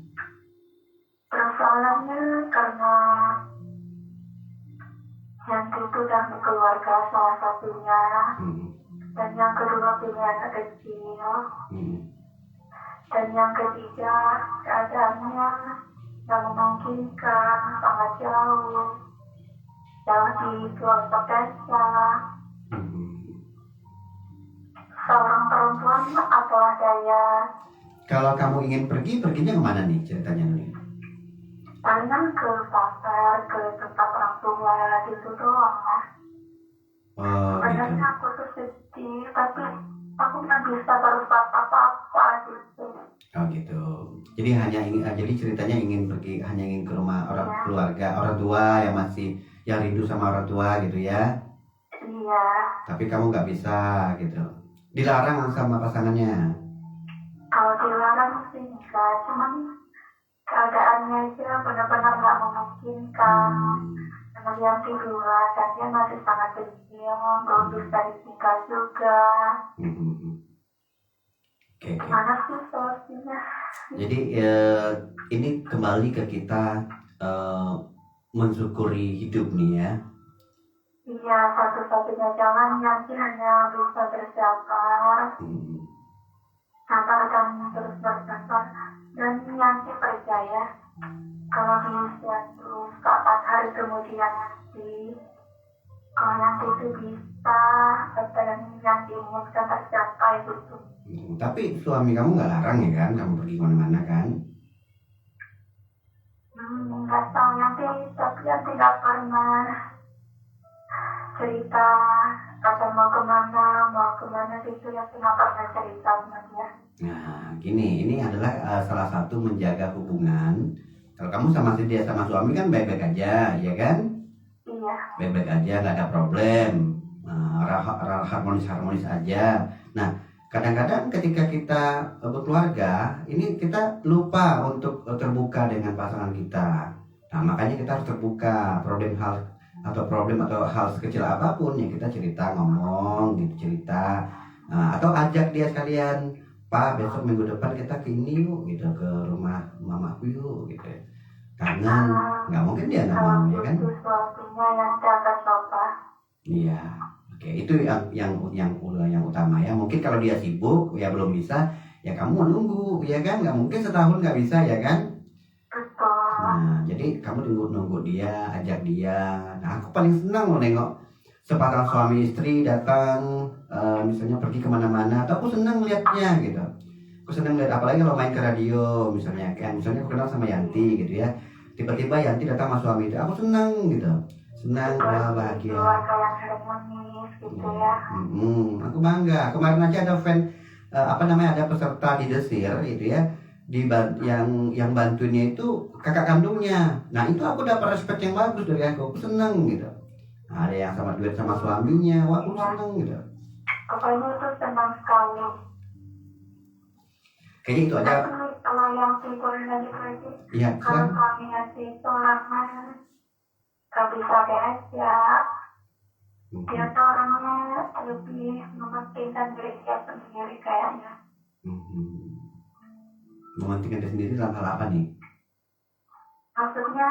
Persoalannya karena yang itu dan keluarga salah satunya, dan yang kedua punya anak kecil, dan yang ketiga keadaannya yang memungkinkan sangat jauh di pelosok desa. Seorang perempuan apalah daya. Kalau kamu ingin pergi, perginya kemana nih ceritanya nih? Palingan ke pasar, ke tempat orang tua gitu doang lah. Sebenarnya Gitu. aku tuh sedih, tapi aku nggak bisa berbuat apa-apa gitu. Oh gitu. Jadi ceritanya ingin pergi, hanya ingin ke rumah keluarga, orang tua yang rindu sama orang tua gitu ya. Iya. Tapi kamu nggak bisa gitu. Dilarang sama pasangannya. Kalau dilarang sih enggak, cuman keadaannya aja benar-benar nggak memungkinkan. Kemudian kedua, dan dia masih sangat kecil, belum bisa ditinggal juga. Oke. Gimana sih solusinya? Jadi ini kembali ke kita mensyukuri hidup nih ya. Iya, satu-satunya jalan Yanti hanya bisa bersabar, sabar dan terus bersabar. Dan Yanti percaya kalau di suatu saat hari kemudian nanti, kalau Yanti itu bisa apa yang Yanti inginkan tercapai gitu. Tapi suami kamu nggak larang ya kan, kamu pergi kemana-mana kan? Nggak tahu Yanti, tapi Yanti nggak pernah cerita kata mau kemana gitu ya, nggak pernah cerita sama dia. Nah gini, ini adalah salah satu menjaga hubungan. Kalau kamu sama dia sama suami kan baik-baik aja, ya kan? Iya. Baik-baik aja, nggak ada problem, harmonis aja. Nah kadang-kadang ketika kita berkeluarga, ini kita lupa untuk terbuka dengan pasangan kita. Nah makanya kita harus terbuka, problem atau hal sekecil apapun yang kita ngomong gitu, cerita. Atau ajak dia sekalian, Pak besok minggu depan kita ke ini yuk gitu, ke rumah mamaku yuk gitu. Kangen, nggak mungkin dia nggak mau ya kan? Sesuatunya yang dapat coba. Iya, oke, itu yang utama ya. Mungkin kalau dia sibuk ya belum bisa, ya kamu menunggu ya kan? Nggak mungkin setahun nggak bisa ya kan? Betul. Nah, jadi kamu nunggu dia, ajak dia. Nah, aku paling senang loh nengok sepasang suami istri datang, misalnya pergi kemana-mana. Atau aku senang lihatnya gitu. Aku senang lihat, apalagi kalau main ke radio misalnya. Kayak misalnya aku kenal sama Yanti gitu ya. Tiba-tiba Yanti datang sama suami itu, aku senang gitu. Senang, wah bahagia. Keluarga yang harmonis gitu ya. Aku bangga. Kemarin aja ada ada peserta di Desir itu ya. Yang bantunya itu kakak kandungnya. Nah itu aku dapat respect yang bagus dari aku seneng gitu. Nah, ada yang sama duet sama suaminya, wah aku seneng gitu. Pokoknya itu senang sekali. Kayaknya itu aja. Kalau yang tidur lanjut lagi. Iya. Kalau suaminya itu orangnya gak bisa diajak. Dia tuh orangnya lebih mementingkan diri dia sendiri kayaknya. Mementingkan diri sendiri dalam hal apa nih? Maksudnya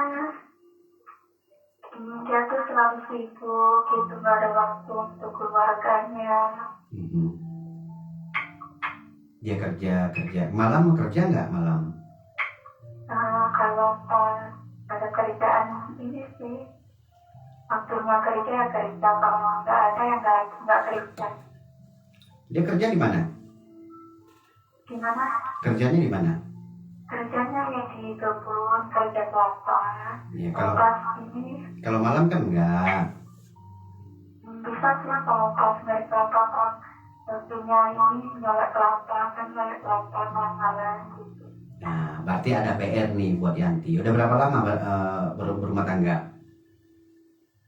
dia tuh selalu sibuk gitu, gak ada waktu untuk keluarganya. Dia kerja malam, mau kerja nggak malam? Kalau ada kerjaan ini sih waktunya kerja ya kerja, kalau nggak ada ya nggak kerja. Dia kerja di mana? Gimana? Kerjanya di mana? Kerjanya ya di kebun, kerja kelapa. Ya, kalau malam kan enggak. Bisa sih kalau pas naik kelapa kan punya ini nyolek kelapa kan, nyolek kelapa malam gitu. Nah, berarti ada PR nih buat Yanti. Udah berapa lama berumah tangga?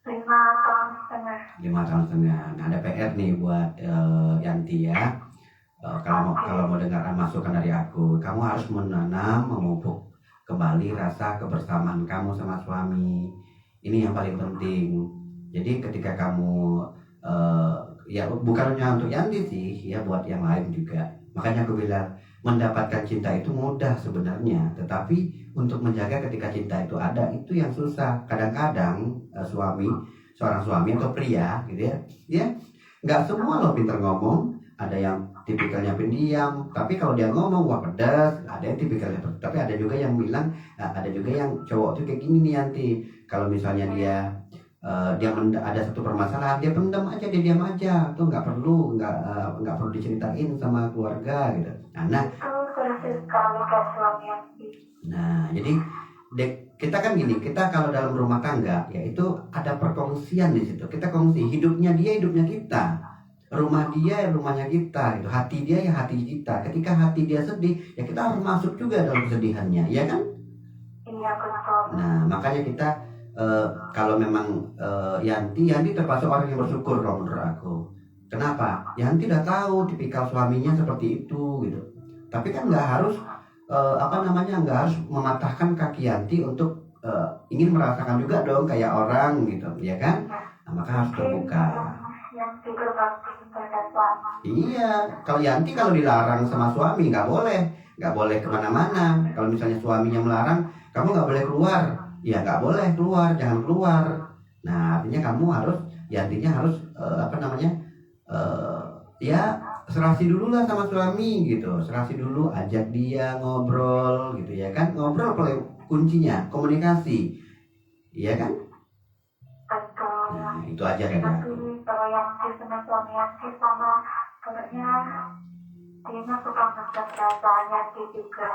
5 tahun setengah. 5 tahun setengah. Nah, ada PR nih buat Yanti ya. Kalau mau dengarkan masukan dari aku, kamu harus menanam, memupuk kembali rasa kebersamaan kamu sama suami. Ini yang paling penting. Jadi ketika kamu ya bukan hanya untuk Yanti sih, ya buat yang lain juga. Makanya aku bilang mendapatkan cinta itu mudah sebenarnya, tetapi untuk menjaga ketika cinta itu ada itu yang susah. Kadang-kadang seorang suami atau pria gitu ya nggak semua loh pintar ngomong. Ada yang tipikalnya pendiam, tapi kalau dia ngomong wah pedas. Ada yang tipikalnya, tapi ada juga yang bilang, ada juga yang cowok tuh kayak gini nih Yanti. Kalau misalnya dia ada satu permasalahan, dia pendam aja, dia diam aja, tuh nggak perlu diceritain sama keluarga gitu. Nah, jadi kita kan gini, kita kalau dalam rumah tangga ya itu ada perkongsian di situ. Kita kongsi, hidupnya dia, hidupnya kita. Rumah dia ya rumahnya kita gitu. Hati dia ya hati kita. Ketika hati dia sedih ya kita harus masuk juga dalam kesedihannya, ya kan? Iya betul. Nah makanya kita kalau memang Yanti termasuk orang yang bersyukur loh menurut aku. Kenapa? Yanti udah tahu tipikal suaminya seperti itu gitu. Tapi kan nggak harus nggak harus mematahkan kaki Yanti untuk ingin merasakan juga dong kayak orang gitu, ya kan? Nah, maka harus terbuka. Iya, kalau Yanti kalau dilarang sama suami nggak boleh kemana-mana. Kalau misalnya suaminya melarang, kamu nggak boleh keluar, ya nggak boleh keluar, jangan keluar. Nah artinya kamu harus, Yantinya harus serasi dulu lah sama suami gitu, serasi dulu, ajak dia ngobrol gitu ya kan, ngobrol paling kuncinya komunikasi, iya kan? Betul. Nah itu aja kan ya. Kalau yang sama suami yang sama kayaknya dia suka ngecek rasanya juga.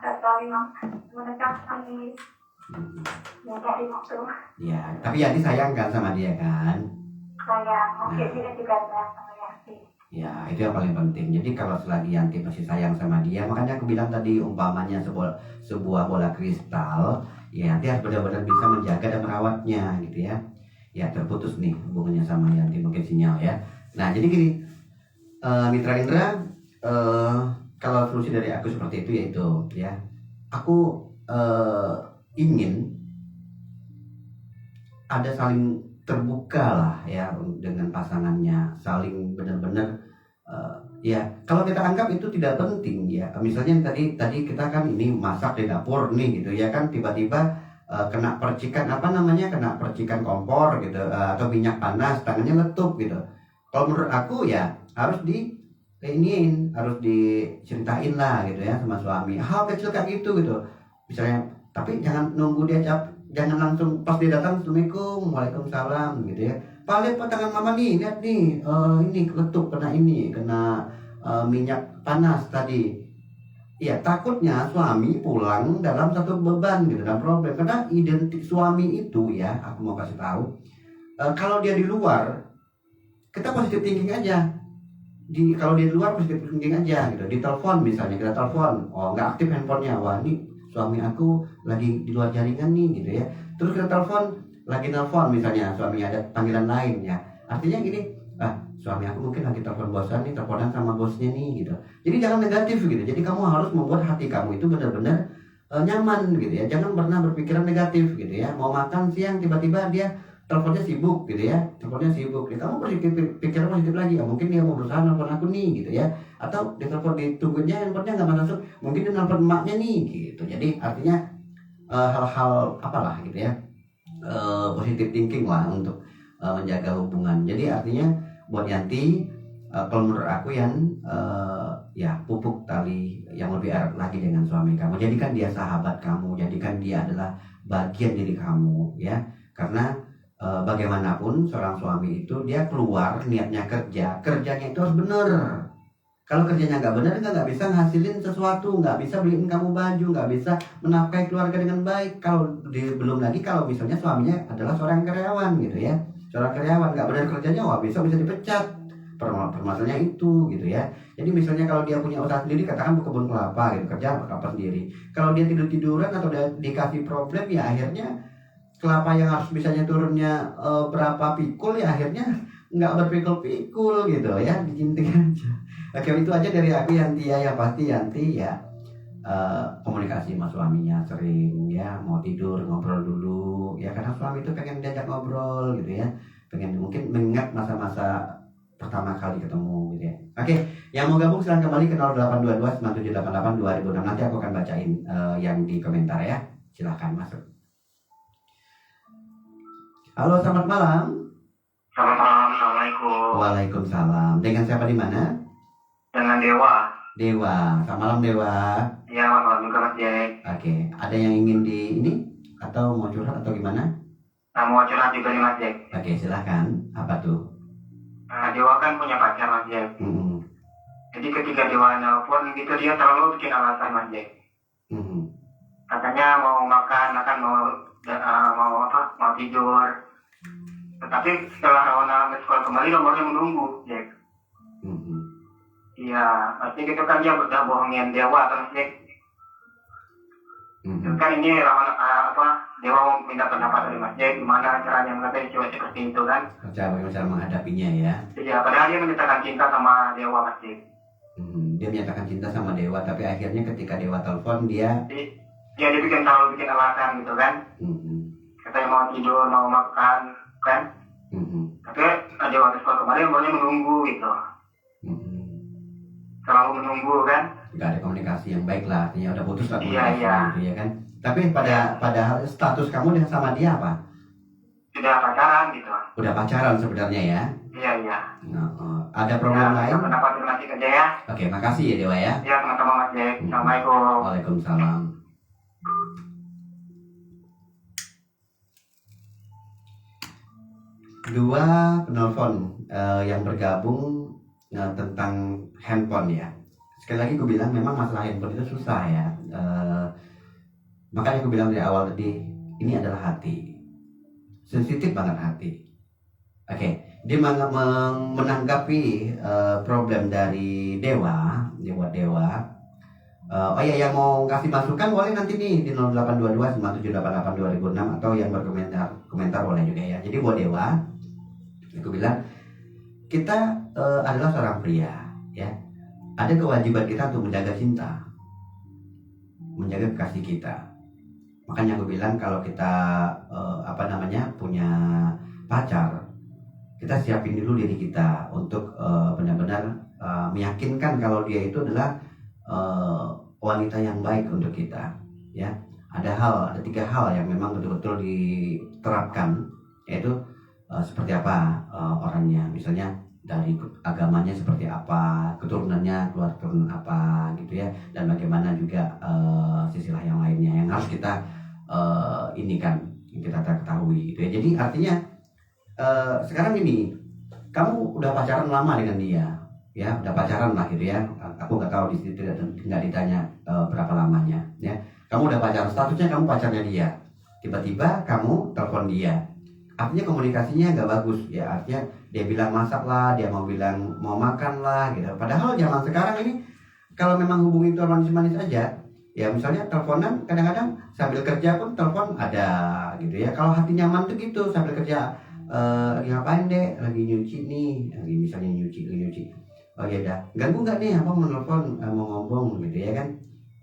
Gak saling mendekati. Ya kayak itu. Ya, tapi Yanti sayang kan sama dia kan? Sayang, mungkin dia juga sayang sama Yanti. Ya, itu yang paling penting. Jadi kalau selagi Yanti masih sayang sama dia, makanya aku bilang tadi umpamanya sebuah bola kristal, ya Yanti harus benar-benar bisa menjaga dan merawatnya gitu ya. Ya terputus nih hubungannya sama Yanti, mungkin sinyal ya. Nah jadi gini, Mitra Indra, kalau solusi dari aku seperti itu yaitu ya, aku ingin ada saling terbuka lah ya dengan pasangannya, saling benar-benar ya kalau kita anggap itu tidak penting ya, misalnya tadi kita kan ini masak di dapur nih gitu ya kan, tiba-tiba kena percikan kompor gitu, atau minyak panas, tangannya letup gitu. Kalau menurut aku ya harus ini harus diceritain lah gitu ya sama suami, hal kecil kayak gitu misalnya. Tapi jangan nunggu dia jangan langsung pas dia datang assalamualaikum waalaikumsalam gitu ya. Pak, lihat Pak tangan mama nih, lihat nih, ini keletuk kena minyak panas tadi. Ya takutnya suami pulang dalam satu beban gitu, dalam problem. Karena identik suami itu ya, aku mau kasih tahu, kalau dia di luar kita positive thinking aja. Kalau dia di luar positive thinking aja gitu. Di telepon misalnya, kita telepon, oh nggak aktif handphonenya, wah ini suami aku lagi di luar jaringan nih gitu ya. Terus kita telepon, lagi telepon misalnya, suaminya ada panggilan lain ya. Artinya gini, suami aku mungkin lagi telepon bosan nih, teleponan sama bosnya nih gitu. Jadi jangan negatif gitu. Jadi kamu harus membuat hati kamu itu benar-benar nyaman gitu ya. Jangan pernah berpikiran negatif gitu ya. Mau makan siang tiba-tiba dia teleponnya sibuk gitu ya. Kamu berpikir positif lagi ya. Mungkin dia mau berusaha nelfon aku nih gitu ya. Atau dia telepon ditunggunya, handphonenya nggak masuk. Mungkin dia nelfon emaknya nih gitu. Jadi artinya hal-hal apalah gitu ya. Positive thinking lah untuk menjaga hubungan. Jadi artinya buat Yanti, kalau menurut aku ya pupuk tali yang lebih erat lagi dengan suami kamu. Jadikan dia sahabat kamu, jadikan dia adalah bagian diri kamu ya. Karena bagaimanapun seorang suami itu dia keluar niatnya kerjanya itu harus benar. Kalau kerjanya nggak benar, nggak bisa ngasilin sesuatu, nggak bisa beliin kamu baju, nggak bisa menafkahi keluarga dengan baik. Belum lagi kalau misalnya suaminya adalah seorang karyawan gitu ya, seorang karyawan nggak benar kerjanya, wah bisa dipecat. Permasalahannya itu gitu ya. Jadi misalnya kalau dia punya usaha sendiri, katakan kebun kelapa gitu, kerja kelapa sendiri. Kalau dia tiduran atau dikasih problem, ya akhirnya kelapa yang harus misalnya turunnya berapa pikul, ya akhirnya nggak berpikul-pikul gitu ya, dicinting aja. Oke, itu aja dari aku Yanti ya. Pasti Yanti ya komunikasi sama suaminya sering ya, mau tidur ngobrol dulu ya, karena suami itu pengen diajak ngobrol gitu ya, pengen mungkin mengingat masa-masa pertama kali ketemu gitu ya. Oke, yang mau gabung silahkan kembali ke 0822 9788 2006. Nanti aku akan bacain yang di komentar ya, silahkan masuk. Halo, selamat malam. Selamat malam, assalamualaikum. Waalaikumsalam. Dengan siapa di mana? Dengan Dewa. Selamat malam Dewa. Iya, selamat malam juga Mas Jack. Oke, ada yang ingin di ini atau mau curhat atau gimana? Mau curhat juga nih Mas Jack. Oke, silahkan. Apa tuh? Dewa kan punya pacar Mas Jack. Jadi ketika Dewa nelpon gitu, dia terlalu bikin alasan Mas Jack. Katanya mau makan, mau tidur. Tetapi setelah Rawana sekolah kembali, nomornya menunggu Jack. Iya, pasti gitu kan dia udah bohongin Dewa terus Jack. Kan ini Dewa mau minta pendapat dari Mas Jack, gimana caranya menghadapi cewek seperti itu kan? Cara menghadapinya ya. Iya, padahal dia menyatakan cinta sama Dewa Mas Jack. Dia menyatakan cinta sama Dewa, tapi akhirnya ketika Dewa telepon dia terlalu bikin alasan gitu kan? Katanya mau tidur, mau makan kan? Tapi Dewa sekolah kemarin nomornya menunggu gitu. Terlalu menunggu kan? Gak ada komunikasi yang baik lah, artinya udah putus lah komunikasi gitu ya kan. Tapi pada status kamu dengan sama dia apa? Sudah pacaran gitu. Udah pacaran sebenarnya ya? Iya. Ada problem lain? Pendapat terima kasih kerja ya. Oke, makasih ya Dewa ya. Iya, sama-sama Mas Jack. Assalamualaikum. Waalaikumsalam. Dua penelpon yang bergabung tentang handphone ya. Sekali lagi gue bilang memang masalah handphone itu susah ya. Makanya gue bilang dari awal tadi, ini adalah hati. Sensitif banget hati. Oke, dia menanggapi problem dari Dewa. Oh ya, yang mau kasih masukan boleh nanti nih di 0822 9788 2006 atau yang berkomentar boleh juga ya. Jadi buat Dewa, aku bilang kita adalah seorang pria ya. Ada kewajiban kita untuk menjaga cinta, menjaga kekasih kita. Makanya aku bilang kalau kita punya pacar, kita siapin dulu diri kita untuk benar-benar meyakinkan kalau dia itu adalah wanita yang baik untuk kita ya. Ada 3 hal yang memang betul-betul diterapkan, yaitu seperti apa orangnya. Misalnya dari agamanya seperti apa, keturunannya keluar keturunan apa gitu ya, dan bagaimana juga sisi yang lainnya yang harus kita ini kan kita ketahui gitu ya. Jadi artinya sekarang ini kamu udah pacaran lama dengan dia, ya udah pacaran lah gitu ya. Aku nggak tahu di situ nggak ditanya berapa lamanya ya. Kamu udah pacaran, statusnya kamu pacarnya dia. Tiba-tiba kamu telepon dia, artinya komunikasinya nggak bagus ya. Artinya dia bilang masak lah, dia mau bilang mau makan lah gitu. Padahal zaman sekarang ini kalau memang hubungi itu manis-manis aja ya, misalnya teleponan kadang-kadang sambil kerja pun telepon ada gitu ya. Kalau hati nyaman tuh gitu, sambil kerja lagi ngapain deh, lagi nyuci nih, lagi misalnya nyuci. Oh ya udah, ganggu nggak nih, apa mau nelfon, mau ngomong gitu ya kan?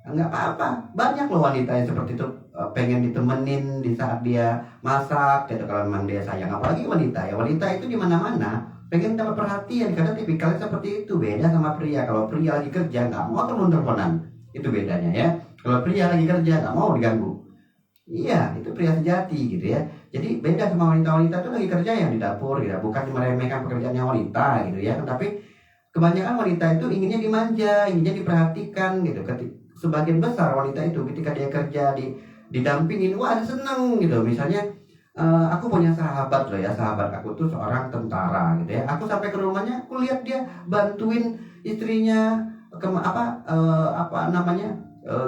Nggak apa-apa, banyak loh wanita yang seperti itu, pengen ditemenin di saat dia masak gitu, kalau memang dia sayang. Apalagi wanita ya, wanita itu di mana-mana pengen dapat perhatian karena tipikalnya seperti itu. Beda sama pria. Kalau pria lagi kerja nggak mau teleponan, itu bedanya ya. Kalau pria lagi kerja nggak mau diganggu, iya itu pria sejati gitu ya. Jadi beda sama wanita-wanita itu lagi kerja yang di dapur gitu, bukan meremehkan pekerjaannya wanita gitu ya. Tapi kebanyakan wanita itu inginnya dimanja, inginnya diperhatikan gitu. Sebagian besar wanita itu ketika dia kerja didampingin, wah seneng gitu. Misalnya aku punya sahabat loh ya, sahabat aku tuh seorang tentara gitu ya. Aku sampai ke rumahnya, aku lihat dia bantuin istrinya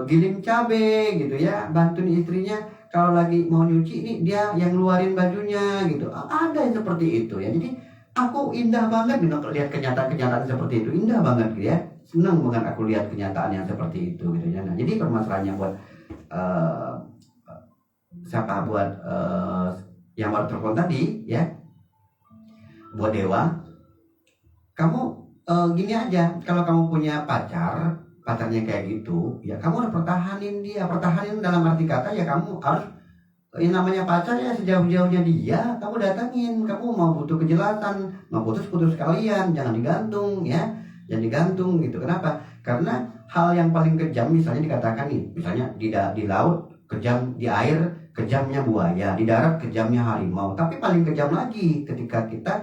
giling cabe gitu ya, bantuin istrinya kalau lagi mau nyuci ini dia yang ngeluarin bajunya gitu. Ada yang seperti itu ya. Jadi aku indah banget gitu lihat kenyataan seperti itu, indah banget gitu ya. Senang banget aku lihat kenyataan yang seperti itu gitu ya. Nah, jadi permasalahannya buat yang baru telepon tadi ya, buat Dewa, kamu gini aja, kalau kamu punya pacarnya kayak gitu ya, kamu harus pertahanin dia. Pertahanin dalam arti kata ya, kamu harus yang namanya pacar ya, sejauh-jauhnya dia kamu datangin. Kamu mau butuh kejelasan, mau putus kalian, jangan digantung ya, jangan digantung gitu. Kenapa? Karena hal yang paling kejam misalnya dikatakan nih, misalnya di laut kejam, di air kejamnya buaya, di darat kejamnya harimau. Tapi paling kejam lagi ketika kita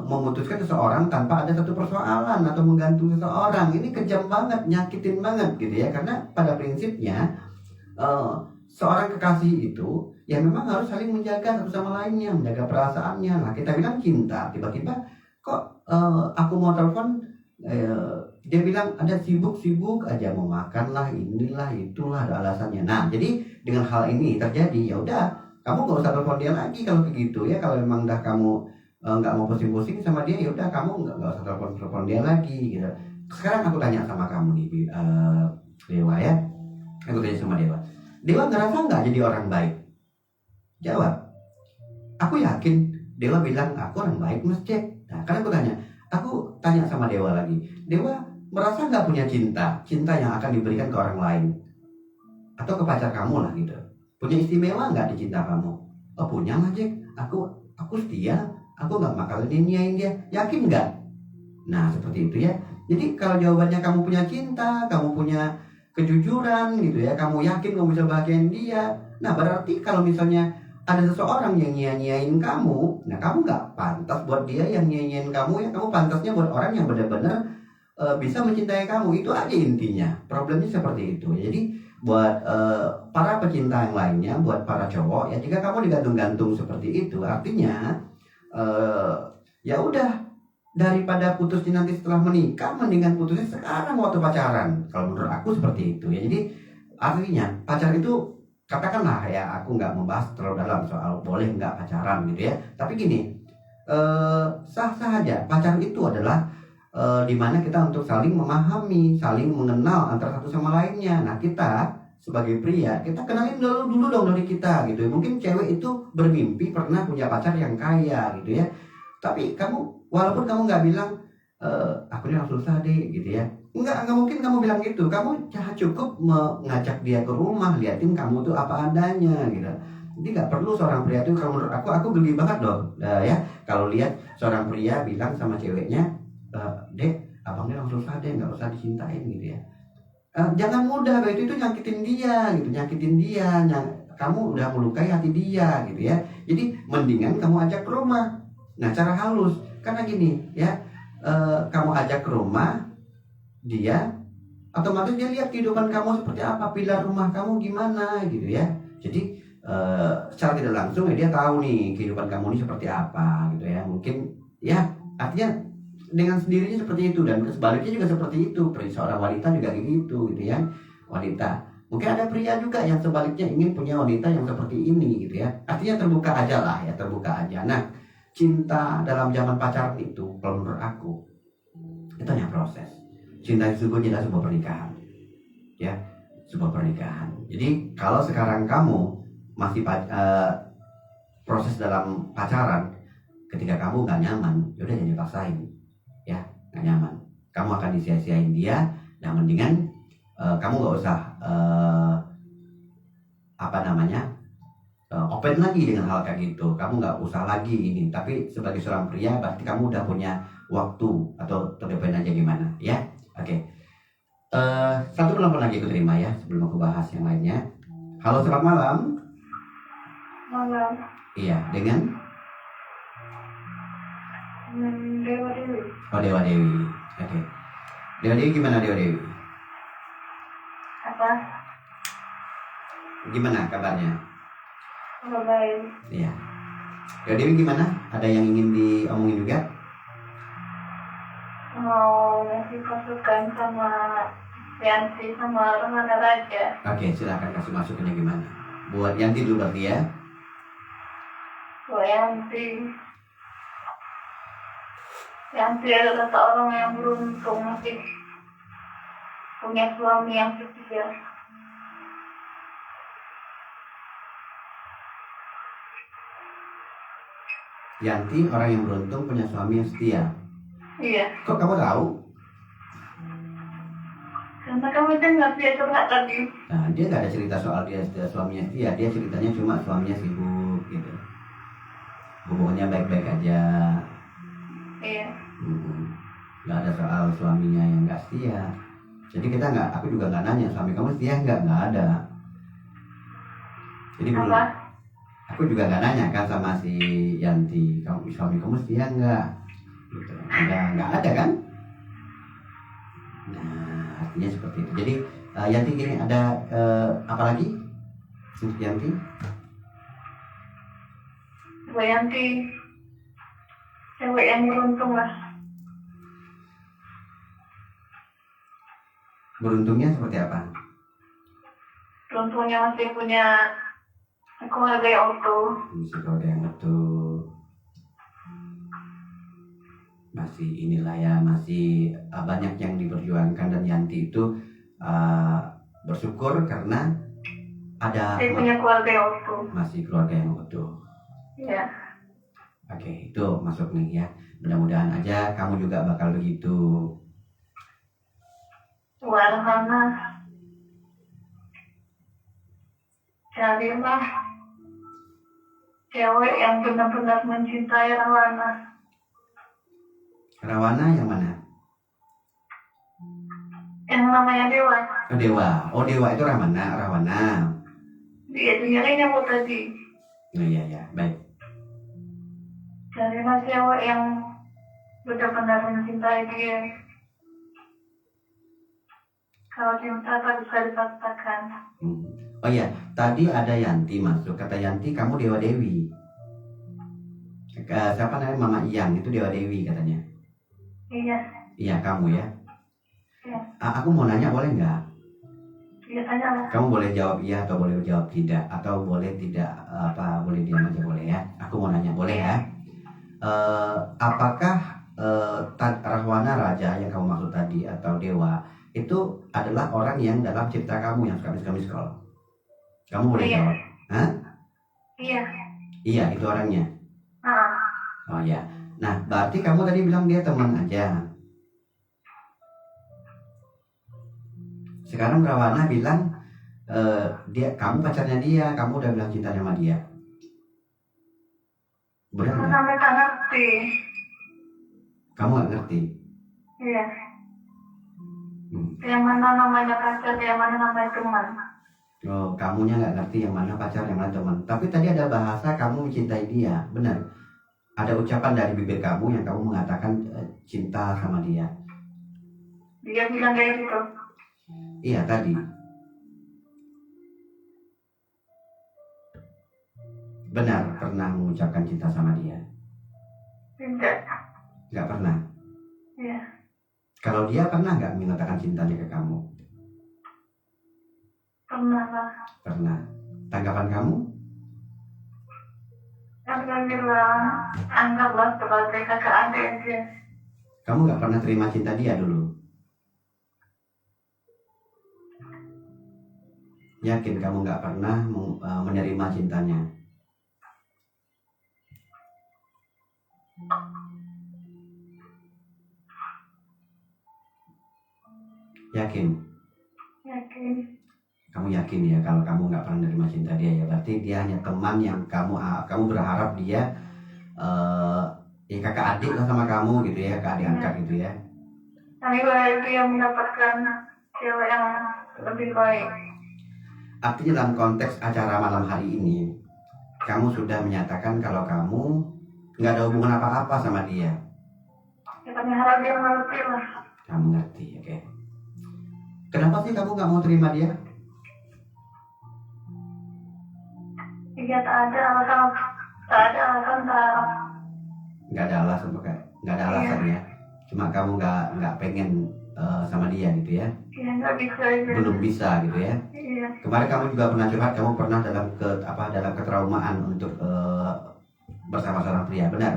memutuskan seseorang tanpa ada satu persoalan atau menggantung seseorang. Ini kejam banget, nyakitin banget gitu ya. Karena pada prinsipnya seorang kekasih itu ya memang harus saling menjaga satu sama lainnya, menjaga perasaannya. Nah, kita bilang cinta, tiba-tiba kok aku mau telepon, dia bilang ada sibuk aja, mau makan lah, inilah itulah, ada alasannya. Nah, jadi dengan hal ini terjadi, ya udah kamu gak usah telepon dia lagi kalau begitu ya. Kalau memang udah kamu nggak mau pusing-pusing sama dia, ya udah kamu nggak usah telepon dia lagi gitu. Sekarang aku tanya sama kamu nih, Dewa ya. Aku tanya sama Dewa ngerasa nggak jadi orang baik? Jawab. Aku yakin Dewa bilang aku orang baik, Mas Cek. Nah, kan aku tanya sama Dewa lagi, Dewa merasa nggak punya cinta yang akan diberikan ke orang lain atau ke pacar kamu lah gitu? Punya istimewa nggak di cinta kamu? Oh punya, Mas Cek. Aku setia. Aku nggak bakal nyanyiin dia. Yakin nggak? Nah seperti itu ya. Jadi kalau jawabannya kamu punya cinta, kamu punya kejujuran gitu ya, kamu yakin kamu bisa bahagiain dia, nah berarti kalau misalnya ada seseorang yang nyanyiin kamu, nah kamu nggak pantas buat dia yang nyanyiin kamu ya. Kamu pantasnya buat orang yang benar-benar bisa mencintai kamu. Itu aja intinya. Problemnya seperti itu. Jadi buat para pecinta yang lainnya, buat para cowok ya, jika kamu digantung-gantung seperti itu, artinya ya udah, daripada putusnya nanti setelah menikah, mendingan putusnya sekarang waktu pacaran. Kalau menurut aku seperti itu ya. Jadi artinya pacar itu, katakanlah ya, aku nggak membahas terlalu dalam soal boleh nggak pacaran gitu ya. Tapi gini, sah-sah aja. Pacaran itu adalah dimana kita untuk saling memahami, saling mengenal antara satu sama lainnya. Nah kita sebagai pria, kita kenalin dulu dong dari kita gitu. Mungkin cewek itu bermimpi pernah punya pacar yang kaya gitu ya. Tapi walaupun kamu nggak bilang aku ini orang susah deh gitu ya, nggak mungkin kamu bilang gitu. Kamu cukup mengajak dia ke rumah, liatin kamu tuh apa adanya gitu. Jadi nggak perlu seorang pria tuh, kalau menurut aku geli banget loh ya kalau lihat seorang pria bilang sama ceweknya, Dek, abang ini orang susah deh, nggak usah dicintain gitu ya. Jangan mudah, itu nyakitin dia gitu, kamu udah melukai hati dia gitu ya. Jadi mendingan kamu ajak ke rumah. Nah cara halus, Karena gini ya, kamu ajak ke rumah dia, otomatis dia lihat kehidupan kamu seperti apa, pilar rumah kamu gimana gitu ya. Jadi secara tidak langsung ya dia tahu nih kehidupan kamu ini seperti apa gitu ya. Mungkin ya artinya dengan sendirinya seperti itu, dan sebaliknya juga seperti itu. Seorang wanita juga gitu ya, wanita. Mungkin ada pria juga yang sebaliknya ingin punya wanita yang seperti ini gitu ya. Artinya terbuka aja lah ya, terbuka aja. Nah, cinta dalam zaman pacaran itu kalau menurut aku itu hanya proses. Cinta itu sesungguhnya adalah sebuah pernikahan. Ya, sebuah pernikahan. Jadi kalau sekarang kamu masih proses dalam pacaran, ketika kamu nggak nyaman, yaudah jangan dipaksain. Ya, nggak nyaman. Kamu akan disia-siain dia. Nah, mendingan kamu nggak usah open lagi dengan hal kayak gitu. Kamu nggak usah lagi ini. Tapi sebagai seorang pria, berarti kamu udah punya waktu atau terdepan aja gimana, ya? Oke. Satu telepon lagi aku terima ya, sebelum aku bahas yang lainnya. Halo, selamat malam. Malam. Iya, dengan Dewa Dewi. Oh, Dewa Dewi. Oke. Dewa Dewi gimana, Dewa Dewi? Apa? Gimana kabarnya? Baik. Iya. Dewa Dewi gimana? Ada yang ingin diomongin juga? Mau ngasih masukan sama Yanti sama Ramana Raja. Oke, silakan kasih masukannya gimana. Buat Yanti dulu berarti ya. Buat Yanti. Yanti adalah seorang yang beruntung masih punya suami yang setia. Yanti orang yang beruntung punya suami yang setia. Iya. Kok kamu tahu? Karena kamu dengar dia curhat tadi. Nah, dia nggak ada cerita soal dia suaminya setia. Dia ceritanya cuma suaminya sibuk gitu. Hubungannya baik-baik aja. Iya. Nggak ada soal suaminya yang nggak setia. Jadi aku juga nggak nanya suami kamu setia nggak ada. Jadi belum. Aku juga nggak nanya kan sama si Yanti, suami kamu setia nggak? Gitu. Nggak ada kan? Nah, artinya seperti itu. Jadi Yanti gini, ada apa lagi untuk Yanti? Bu Yanti, cewek yang beruntung lah. Beruntungnya seperti apa? Beruntungnya masih punya keluarga yang utuh. Masih keluarga yang utuh. Masih inilah ya, masih banyak yang diperjuangkan, dan Yanti itu bersyukur karena ada Dia punya keluarga yang utuh. Masih keluarga yang utuh. Iya. Oke, itu masuk nih ya. Mudah-mudahan aja kamu juga bakal begitu. Warhana, carilah cewek yang benar-benar mencintai Rawana. Rawana yang mana? Yang namanya Dewa. Oh, Dewa. Oh, Dewa itu Rawana. Dia dengerin aku tadi. Oh, iya, baik. Carilah cewek yang benar-benar mencintai dia. Kalau cinta tak bisa dipaksakan. Oh iya, tadi ada Yanti masuk. Kata Yanti, kamu Dewa Dewi. Siapa namanya? Mama Iyang, itu Dewa Dewi katanya. Iya. Iya, kamu ya. Iya. Aku mau nanya, boleh nggak? Iya, tanya lah. Kamu boleh jawab iya atau boleh jawab tidak, atau boleh tidak, boleh diam aja boleh ya. Aku mau nanya, boleh ya? Apakah Rahwana Raja yang kamu maksud tadi atau Dewa itu adalah orang yang dalam cerita kamu yang suka miskol? Kamu boleh jawab? Hah? Iya. Iya, itu orangnya. Oh ya. Nah, berarti kamu tadi bilang dia teman aja. Sekarang Rawana bilang kamu pacarnya dia, kamu udah bilang cinta sama dia. Benar nggak? Sampai tak ngerti. Kamu nggak ngerti? Iya. Yang mana namanya pacar, yang mana namanya teman. Oh, kamunya nggak ngerti yang mana pacar, yang mana teman. Tapi tadi ada bahasa kamu mencintai dia, benar? Ada ucapan dari bibir kamu yang kamu mengatakan cinta sama dia. Dia bilang kayak gitu. Iya tadi. Benar pernah mengucapkan cinta sama dia? Tidak. Nggak pernah? Iya. Kalau dia pernah nggak mengatakan cintanya ke kamu? Pernah lah. Pernah. Tanggapan kamu? Yang dia bilang anggaplah sebagai kakak adik aja. Kamu nggak pernah terima cinta dia dulu? Yakin kamu nggak pernah menerima cintanya? Yakin? Yakin. Kamu yakin ya kalau kamu nggak pernah menerima cinta dia ya? Berarti dia hanya teman yang kamu berharap dia ya kakak adik lah sama kamu gitu ya, kakak adik angkat gitu ya. Tapi itu yang mendapatkan cewek yang lebih baik. Artinya dalam konteks acara malam hari ini, kamu sudah menyatakan kalau kamu nggak ada hubungan apa-apa sama dia. Ya kami harap dia mengerti lah. Kamu ngerti, oke. Kenapa sih kamu nggak mau terima dia? Iya tak ada alasan. Nggak ada alasan, bukan? Nggak ada alasan ya. Cuma kamu nggak pengen sama dia gitu ya? Iya nggak bisa. Gitu. Belum bisa gitu ya? Iya. Kemarin kamu juga pernah curhat, kamu pernah dalam ketraumaan untuk bersama seorang pria, benar?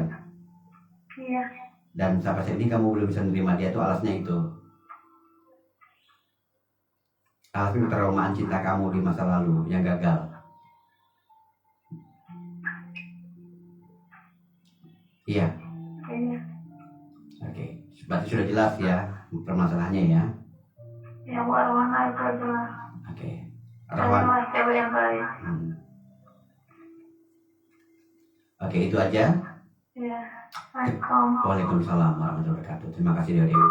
Iya. Dan sampai saat ini kamu belum bisa menerima dia, tuh alasnya itu. Alasan ketraumaan cinta kamu di masa lalu yang gagal. Iya. Iya. Oke. Berarti sudah jelas ya permasalahannya ya. Yang warna itu adalah. Oke. Rawan cewek yang baik. Oke, itu aja. Iya. Waalaikumsalam warahmatullahi wabarakatuh. Terima kasih Dewa Dewi.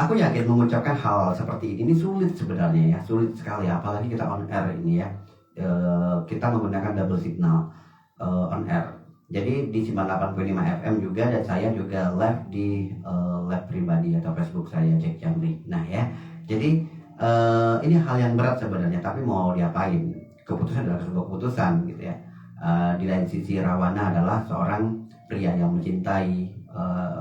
Aku yakin mengucapkan hal seperti ini sulit sebenarnya ya, sulit sekali. Apalagi kita on air ini ya. Kita menggunakan double signal on air. Jadi di 98.5 FM juga, dan saya juga live di live pribadi atau Facebook saya Jack Jamri. Nah ya, jadi ini hal yang berat sebenarnya, tapi mau diapain? Keputusan adalah sebuah keputusan gitu ya. Di lain sisi Rawana adalah seorang pria yang mencintai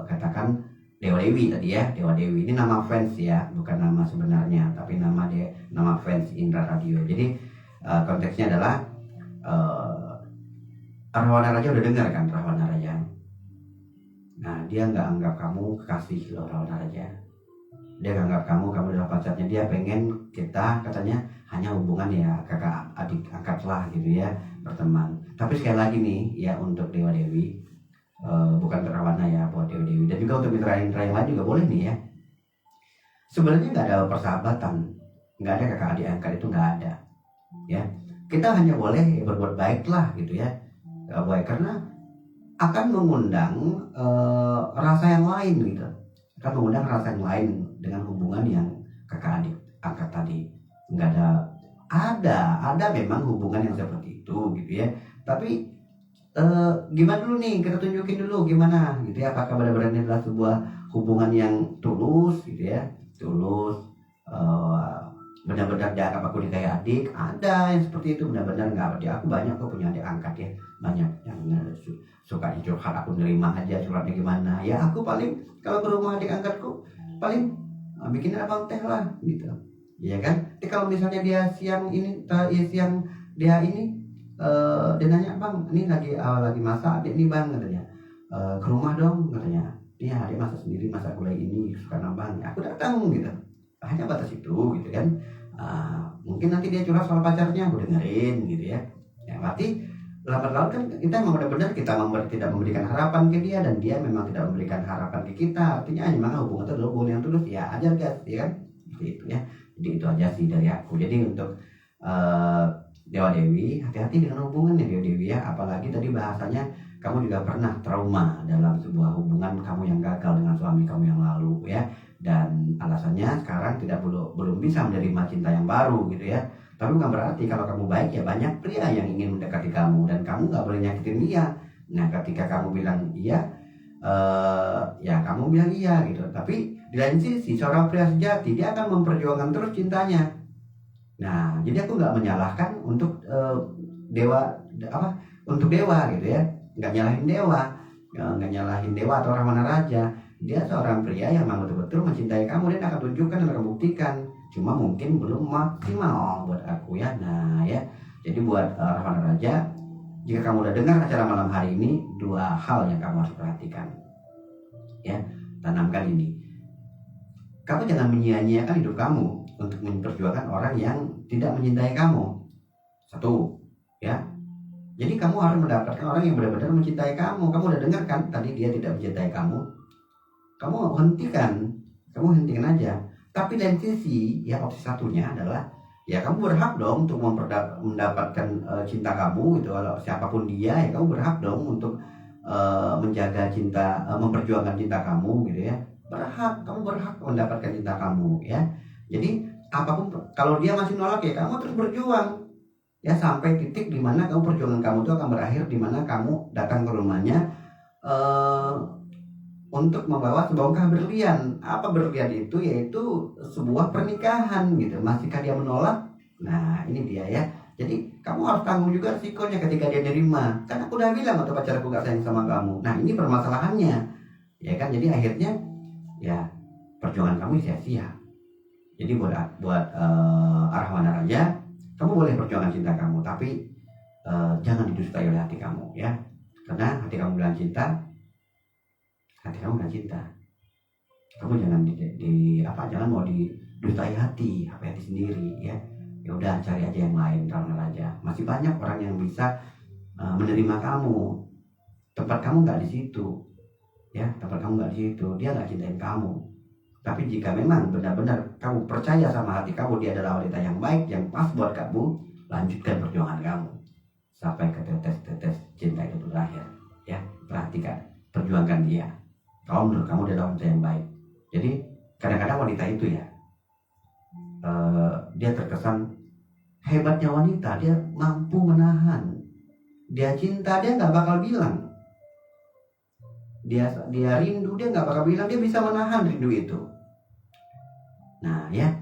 katakan Dewa Dewi tadi ya, Dewa Dewi. Ini nama fans ya, bukan nama sebenarnya, tapi nama fans Indra Radio. Jadi konteksnya adalah Rahwana Raja udah dengar kan, Rahwana Raja. Nah, dia nggak anggap kamu kekasih loh, Rahwana Raja. Dia nggak anggap kamu adalah pacarnya. Dia pengen kita katanya hanya hubungan ya kakak adik angkat lah gitu ya, berteman. Tapi sekali lagi nih ya, untuk Dewa Dewi, bukan Rahwana ya, buat Dewa Dewi, dan juga untuk mitra-mitra yang lain juga boleh nih ya. Sebenarnya nggak ada persahabatan, nggak ada kakak adik angkat, itu nggak ada ya. Kita hanya boleh berbuat baik lah gitu ya. Baik, karena akan mengundang rasa yang lain gitu, akan mengundang rasa yang lain dengan hubungan yang kakak adik angkat tadi. Nggak ada memang hubungan yang seperti itu gitu ya. Tapi gimana dulu nih, kita tunjukin dulu gimana gitu ya, apakah benar-benar ini adalah sebuah hubungan yang tulus gitu ya, tulus, benar-benar dianggap aku kayak adik. Ada yang seperti itu, benar-benar nggak dia. Aku banyak kok punya adik angkat ya, banyak yang suka curhat, aku nerima aja curhatnya gimana ya. Aku paling kalau ke rumah adik angkatku paling bikin abang teh lah gitu ya kan. Tapi kalau misalnya dia siang dia nanya, bang ini lagi masak adik nih bang, katanya ke rumah dong katanya. Dia adik masak sendiri, masak gulai ini suka nambang, aku datang gitu. Hanya batas itu gitu kan. Mungkin nanti dia curhat soal pacarnya, aku dengerin gitu ya. Ya berarti lambat laun kan kita memang benar-benar tidak memberikan harapan ke dia, dan dia memang tidak memberikan harapan ke kita. Artinya memang hubungan itu adalah hubungan yang tulus ya, ajar guys ya kan, seperti itu ya. Jadi itu aja sih dari aku. Jadi untuk Dewa Dewi, hati-hati dengan hubungannya Dewa Dewi ya. Apalagi tadi bahasanya kamu juga pernah trauma dalam sebuah hubungan kamu yang gagal dengan suami kamu yang lalu ya. Dan alasannya sekarang belum bisa menerima cinta yang baru gitu ya. Tapi bukan berarti kalau kamu baik ya banyak pria yang ingin mendekati kamu, dan kamu nggak boleh nyakitin dia. Nah ketika kamu bilang iya, ya kamu bilang iya gitu. Tapi di lain sisi seorang pria sejati dia akan memperjuangkan terus cintanya. Nah jadi aku nggak menyalahkan untuk untuk dewa gitu ya, nggak nyalahin dewa atau Rahwana Raja. Dia seorang pria yang memang betul-betul mencintai kamu dan akan tunjukkan dan akan buktikan. Cuma mungkin belum maksimal buat aku ya. Nah ya, jadi buat Rahwana Raja, jika kamu udah dengar acara malam hari ini, 2 hal yang kamu harus perhatikan ya, tanamkan ini. Kamu jangan menyia-nyiakan hidup kamu untuk memperjuangkan orang yang tidak mencintai kamu. 1 ya. Jadi kamu harus mendapatkan orang yang benar-benar mencintai kamu. Kamu udah dengar kan tadi dia tidak mencintai kamu. Kamu hentikan aja. Tapi dari sisi ya, opsi satunya adalah ya kamu berhak dong untuk mendapatkan cinta kamu gitu. Kalau siapapun dia ya kamu berhak dong untuk menjaga cinta, memperjuangkan cinta kamu gitu ya. Kamu berhak mendapatkan cinta kamu ya. Jadi apapun, kalau dia masih nolak ya kamu terus berjuang ya, sampai titik dimana perjuangan kamu itu akan berakhir, dimana kamu datang ke rumahnya untuk membawa sebongkah berlian. Apa berlian itu? Yaitu sebuah pernikahan gitu. Masihkah dia menolak? Nah ini dia ya. Jadi kamu harus tanggung juga risikonya ketika dia nerima. Kan aku udah bilang waktu pacarku gak sayang sama kamu. Nah ini permasalahannya ya kan. Jadi akhirnya ya perjuangan kamu sia-sia. Jadi buat Rahwana Raja, kamu boleh perjuangan cinta kamu, tapi jangan didustai oleh hati kamu ya. Karena hati kamu bilang cinta, hati kamu bilang cinta. Kamu jangan jangan mau didustai hati sendiri ya. Ya udah, cari aja yang lain, Rahwana Raja. Masih banyak orang yang bisa menerima kamu. Tempat kamu nggak di situ ya, dia nggak cintain kamu. Tapi jika memang benar-benar kamu percaya sama hati kamu, dia adalah wanita yang baik, yang pas buat kamu, lanjutkan perjuangan kamu sampai ke tetes cinta itu berakhir ya. Perhatikan, perjuangkan dia. Kalau menurut kamu dia adalah wanita yang baik. Jadi kadang-kadang wanita itu ya, dia terkesan hebatnya wanita, dia mampu menahan. Dia cinta, dia nggak bakal bilang. Dia rindu, dia nggak bakal bilang. Dia bisa menahan rindu itu. Nah ya,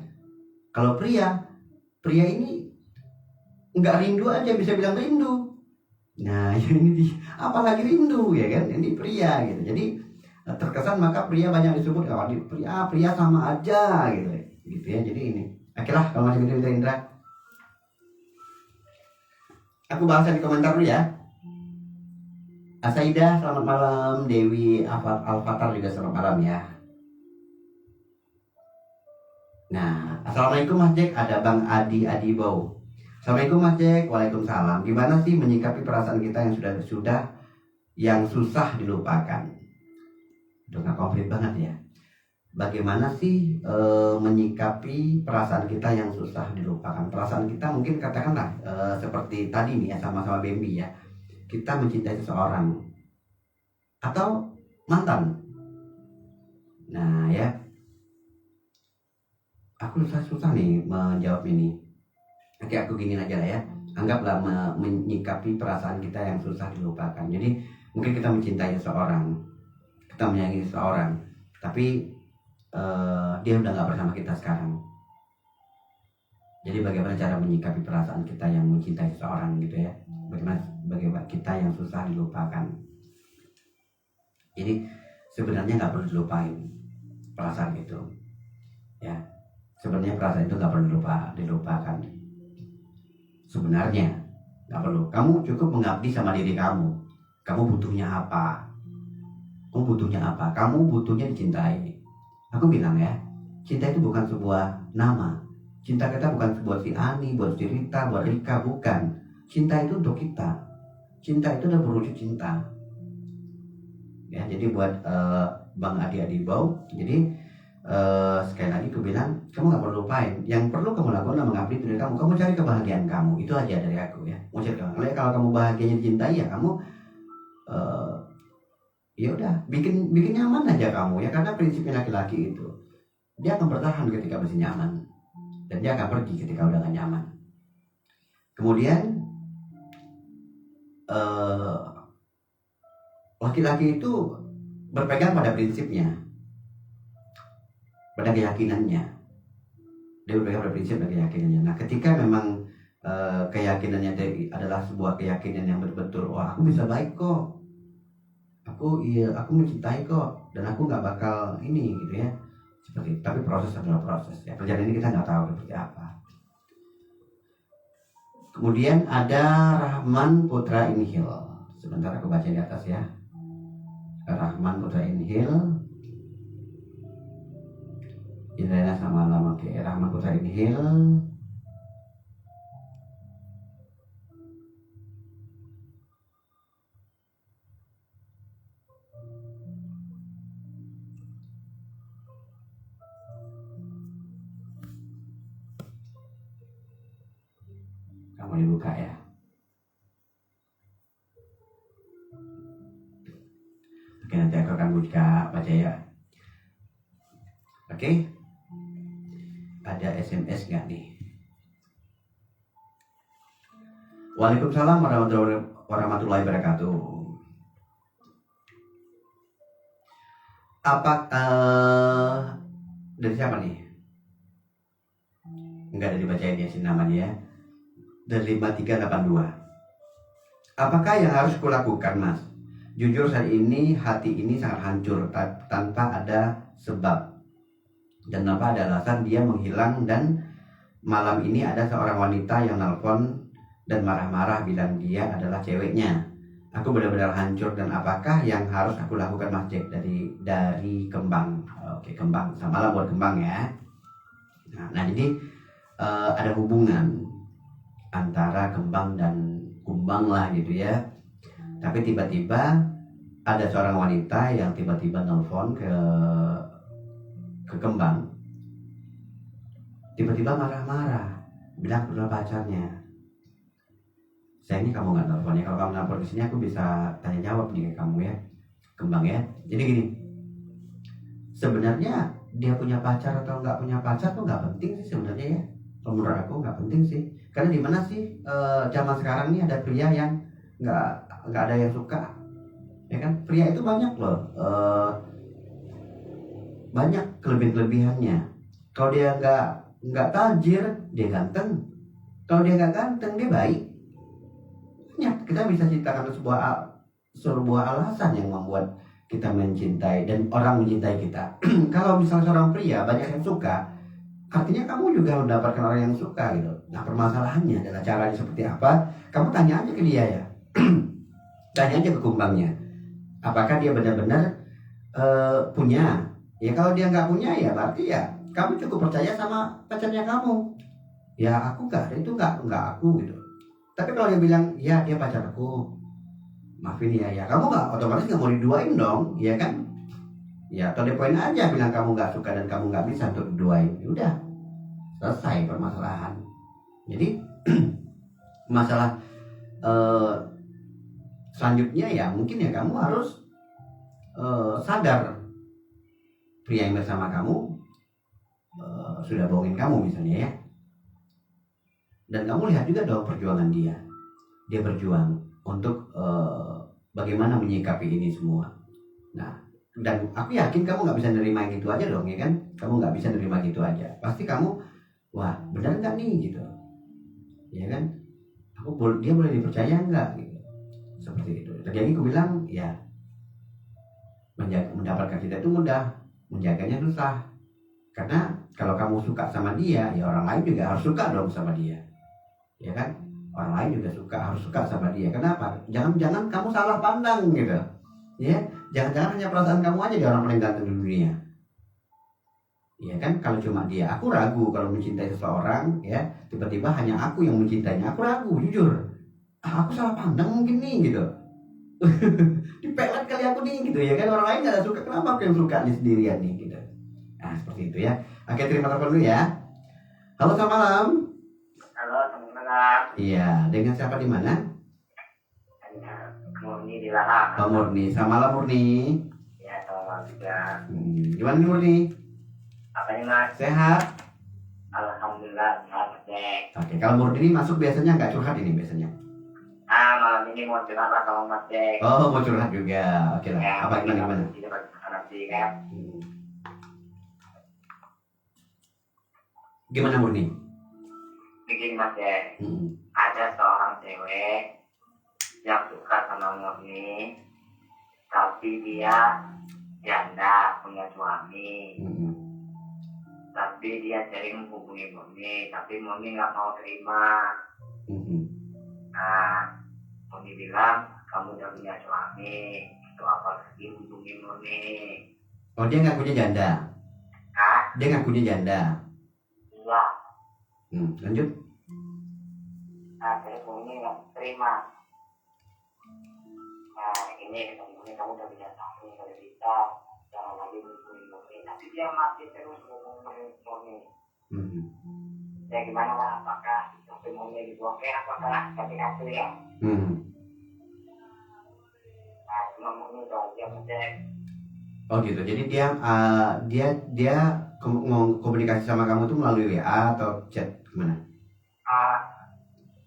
kalau pria ini nggak rindu aja bisa bilang rindu. Nah ini apalagi rindu ya kan, ini pria gitu. Jadi terkesan maka pria banyak disebut pria sama aja gitu ya. Jadi ini akhirnya kalau masih minta Indra, aku bahasan di komentar dulu ya. Asaidah selamat malam, Dewi Alfatar juga selamat malam ya. Nah, assalamualaikum Mas Jack, ada Bang Adi Adibau. Assalamualaikum Mas Jack, waalaikumsalam. Gimana sih menyikapi perasaan kita yang susah dilupakan? Udah nggak komplit banget ya. Bagaimana sih menyikapi perasaan kita yang susah dilupakan? Perasaan kita mungkin katakanlah seperti tadi nih ya, sama-sama Bambi ya. Kita mencintai seseorang atau mantan. Nah ya, aku susah nih menjawab ini. Oke, aku gini aja lah ya. Anggaplah menyikapi perasaan kita yang susah dilupakan. Jadi mungkin kita mencintai seseorang, kita menyayangi seseorang, tapi dia udah gak bersama kita sekarang. Jadi bagaimana cara menyikapi perasaan kita yang mencintai seseorang gitu ya. Bagaimana kita yang susah dilupakan. Jadi sebenarnya gak perlu dilupain perasaan itu ya. Sebenarnya perasaan itu gak perlu dilupakan. Sebenarnya gak perlu. Kamu cukup mengabdi sama diri kamu. Kamu butuhnya apa? Kamu butuhnya dicintai. Aku bilang ya, cinta itu bukan sebuah nama. Cinta kita bukan buat si Ani, buat si Rita, buat Rika, bukan. Cinta itu untuk kita. Cinta itu udah berwujud cinta. Ya, jadi buat Bang Adi Adibau, jadi sekali lagi aku bilang, kamu gak perlu lupain. Yang perlu kamu lakukan adalah mengabdi diri kamu. Kamu cari kebahagiaan kamu. Itu aja dari aku ya. Mau cari kebahagiaan. Kalau kamu bahagianya dicintai ya kamu ya udah bikin nyaman aja kamu ya. Karena prinsipnya laki-laki itu, dia akan bertahan ketika masih nyaman, dan dia akan pergi ketika udah gak nyaman. Kemudian laki-laki itu berpegang pada prinsipnya, pada keyakinannya. Dia berpegang pada prinsip dan keyakinannya. Nah, ketika memang keyakinannya adalah sebuah keyakinan yang betul-betul, wah aku bisa baik kok, aku mencintai kok, dan aku nggak bakal ini gitu ya, seperti itu. Tapi proses adalah proses ya, perjalanan ini kita nggak tahu seperti apa. Kemudian ada Rahman Putra Inhil, sebentar aku baca di atas ya. Rahman Putra Inhil, Indrayana sama lama. Oke, Rahman Putra Inhil. Kamu dibuka ya. Oke, nanti aku akan baca ya. Oke. Ada SMS nggak nih? Waalaikumsalam warahmatullahi wabarakatuh. Apa dari siapa nih? Enggak ada dibacain ya sih namanya ya. Dari 5382. Apakah yang harus kulakukan, Mas? Jujur saat ini hati ini sangat hancur tanpa ada sebab dan tanpa ada alasan. Dia menghilang dan malam ini ada seorang wanita yang nelpon dan marah-marah bilang dia adalah ceweknya. Aku benar-benar hancur, dan apakah yang harus aku lakukan, Mas Jack? Dari Kembang. Oke, Kembang. Samalah buat Kembang ya. Nah jadi ada hubungan antara Kembang dan Kumbang lah gitu ya. Tapi tiba-tiba ada seorang wanita yang tiba-tiba nelpon ke Kembang. Tiba-tiba marah-marah, bilang adalah pacarnya. Sayangnya kamu nggak nelpon ya. Kalau kamu nelpon di sini aku bisa tanya jawab nih ke kamu ya, Kembang ya. Jadi gini, sebenarnya dia punya pacar atau nggak punya pacar tuh nggak penting sih sebenarnya ya. Kalau menurut aku nggak penting sih. Karena di mana sih zaman sekarang ini ada pria yang nggak ada yang suka, ya kan? Pria itu banyak loh, banyak kelebihannya. Kalau dia nggak tajir, dia ganteng. Kalau dia nggak ganteng, dia baik. Banyak. Kita bisa ciptakan sebuah alasan yang membuat kita mencintai dan orang mencintai kita. Kalau misalnya seorang pria banyak yang suka, artinya kamu juga mendapatkan orang yang suka gitu. Nah, permasalahannya adalah caranya seperti apa? Kamu tanya aja ke dia ya. Tanya aja ke Kumbangnya. Apakah dia benar-benar punya? Ya kalau dia nggak punya ya berarti ya kamu cukup percaya sama pacarnya kamu. Ya aku nggak, itu nggak aku gitu. Tapi kalau dia bilang ya dia pacarku, maafin ya kamu nggak otomatis nggak mau diduain dong, ya kan? Ya atau poin aja bilang kamu nggak suka dan kamu nggak bisa untuk diduain. Ya udah, selesai permasalahan. Jadi masalah selanjutnya ya mungkin ya kamu harus sadar pria yang bersama kamu sudah bohongin kamu misalnya ya. Dan kamu lihat juga dong perjuangan dia. Dia berjuang untuk bagaimana menyikapi ini semua. Nah, dan aku yakin kamu nggak bisa nerima gitu aja dong ya kan? Kamu nggak bisa nerima gitu aja. Pasti kamu, wah benar nggak nih gitu, ya kan? Dia boleh dipercaya nggak gitu? Seperti itu. Jadi aku bilang ya mendapatkan cinta itu mudah, menjaganya susah. Karena kalau kamu suka sama dia, ya orang lain juga harus suka dong sama dia, ya kan? Orang lain juga harus suka sama dia. Kenapa? Jangan kamu salah pandang gitu, ya. Jangan-jangan hanya perasaan kamu aja dia orang paling ganteng di dunia, ya kan? Kalau cuma dia, aku ragu kalau mencintai seseorang, ya. Tiba-tiba hanya aku yang mencintainya, aku ragu, jujur. Aku salah pandang mungkin nih gitu. Dipelet kali aku nih gitu ya kan, orang lain gak suka, kenapa aku yang suka nih sendirian nih gitu. Nah seperti itu ya. Oke, terima telepon dulu ya. Halo, selamat malam. Halo, selamat malam. Iya, dengan siapa di mana? Murni di Laham. Oh, Murni, selamat malam Murni. Ya, selamat malam juga. Gimana nih Murni? Apanya Mas? Sehat? Alhamdulillah, sehat Jack. Oke, kalau Murni ini masuk biasanya nggak curhat ini biasanya? Malam ini mau curhat lah sama Mas Jack. Oh, mau curhat juga. Oke lah. Ya, Apa gimana? Nanti kan. Gimana Murni? Begini Mas Jack. Ada seorang cewek yang suka sama Murni, tapi dia janda, punya suami. Tapi dia sering menghubungi Murni, tapi Murni nggak mau terima. Nah, Murni bilang, kamu udah punya suami, itu apa lagi hubungi Murni? Oh, dia ngakunya janda? Hah? Dia ngakunya janda? Iya. Lanjut. Nah, terus Murni nggak terima. Nah, ini Murni kamu udah punya suami, kalau bisa jangan lagi hubungi Murni. Tapi dia masih terus hubungi Murni. Ya gimana lah, apakah sampai Murni dibuang apakah kasih ya? Nah, cuma Murni itu aja Mas Jack. Oh gitu. Jadi dia komunikasi sama kamu tuh melalui WA atau chat gimana?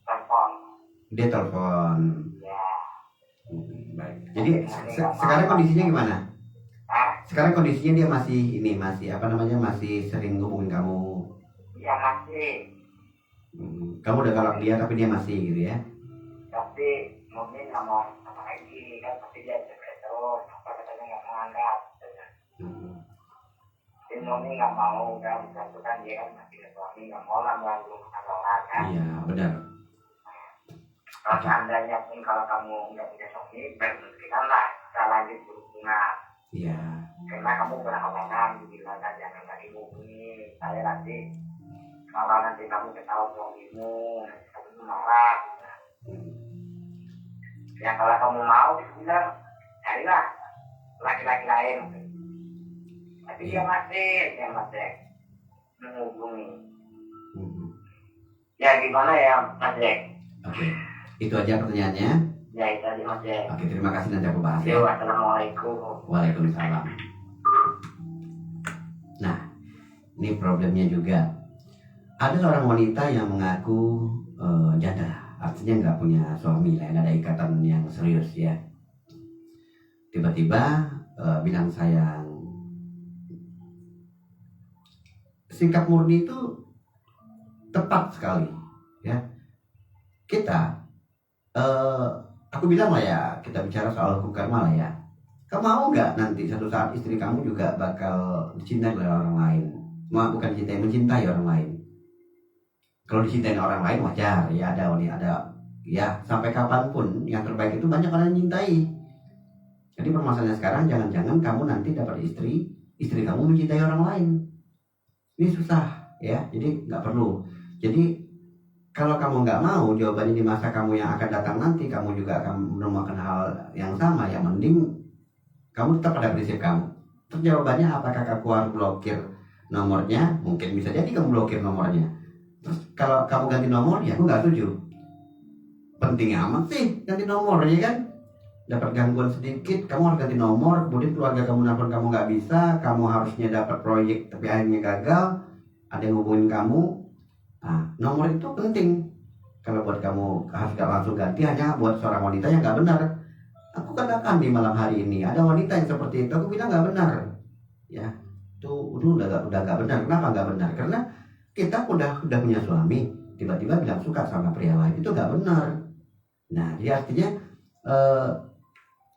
Telepon. Dia telepon. Ya. Baik. Jadi sekarang kondisinya gimana? Sekarang kondisinya dia masih sering hubungin kamu? Ya masih. Kamu udah galak dia tapi dia masih gitu ya? Tapi mungkin nggak mau apa lagi kan, pasti dia capek terus, apa katanya nggak menganggap. Tapi mungkin nggak mau kan, itu kan dia kan masih ada suami, nggak mau lah melanggung kesalahan kan. Iya benar. Kalau seandainya pun kalau kamu nggak punya suami, berhentikan lah kita lanjut berhubungan. Iya. Karena kamu berhalangan dibilang kan jangan lagi hubungi saya nanti. Kalau nanti kamu ketahui suamimu, nanti kamu marah. Ya kalau kamu mau bilang carilah laki-laki lain. Tapi dia masih menghubungi. Ya gimana ya Mas Jack? Oke, itu aja pertanyaannya. Ya itu aja Mas Jack. Oke, terima kasih, nanti aku bahas ya. Assalamualaikum. Waalaikumsalam. Nah, ini problemnya juga. Ada seorang wanita yang mengaku janda, artinya nggak punya suami lah, nggak ada ikatan yang serius ya. Tiba-tiba bilang sayang. Sikap Murni itu tepat sekali ya. Aku bilang lah ya, kita bicara soal hukum karma lah ya. Kamu mau nggak nanti satu saat istri kamu juga bakal dicintai oleh orang lain? Bukan dicintai, mencintai orang lain. Kalau dicintai orang lain wajar ya, ada ya, sampai kapanpun yang terbaik itu banyak orang yang cintai. Jadi permasalahannya sekarang, jangan-jangan kamu nanti dapat istri kamu mencintai orang lain. Ini susah ya, jadi nggak perlu. Jadi kalau kamu nggak mau, jawabannya di masa kamu yang akan datang nanti, kamu juga akan menemukan hal yang sama. Yang mending kamu tetap pada prinsip kamu. Terus jawabannya, apakah aku harus blokir nomornya? Mungkin bisa jadi kamu blokir nomornya. Terus kalau kamu ganti nomor, ya aku nggak setuju. Penting amat sih ganti nomor, ya kan? Dapat gangguan sedikit, kamu harus ganti nomor. Kemudian keluarga kamu nelfon kamu nggak bisa, kamu harusnya dapat proyek tapi akhirnya gagal. Ada yang hubungin kamu. Nah, nomor itu penting. Kalau buat kamu harus gak langsung ganti, hanya buat seorang wanita yang nggak benar. Aku katakan di malam hari ini ada wanita yang seperti itu, aku bilang nggak benar. Ya, itu udah nggak benar. Kenapa nggak benar? Karena kita udah punya suami, tiba-tiba bilang suka sama pria lain, itu nggak benar. Nah, jadi artinya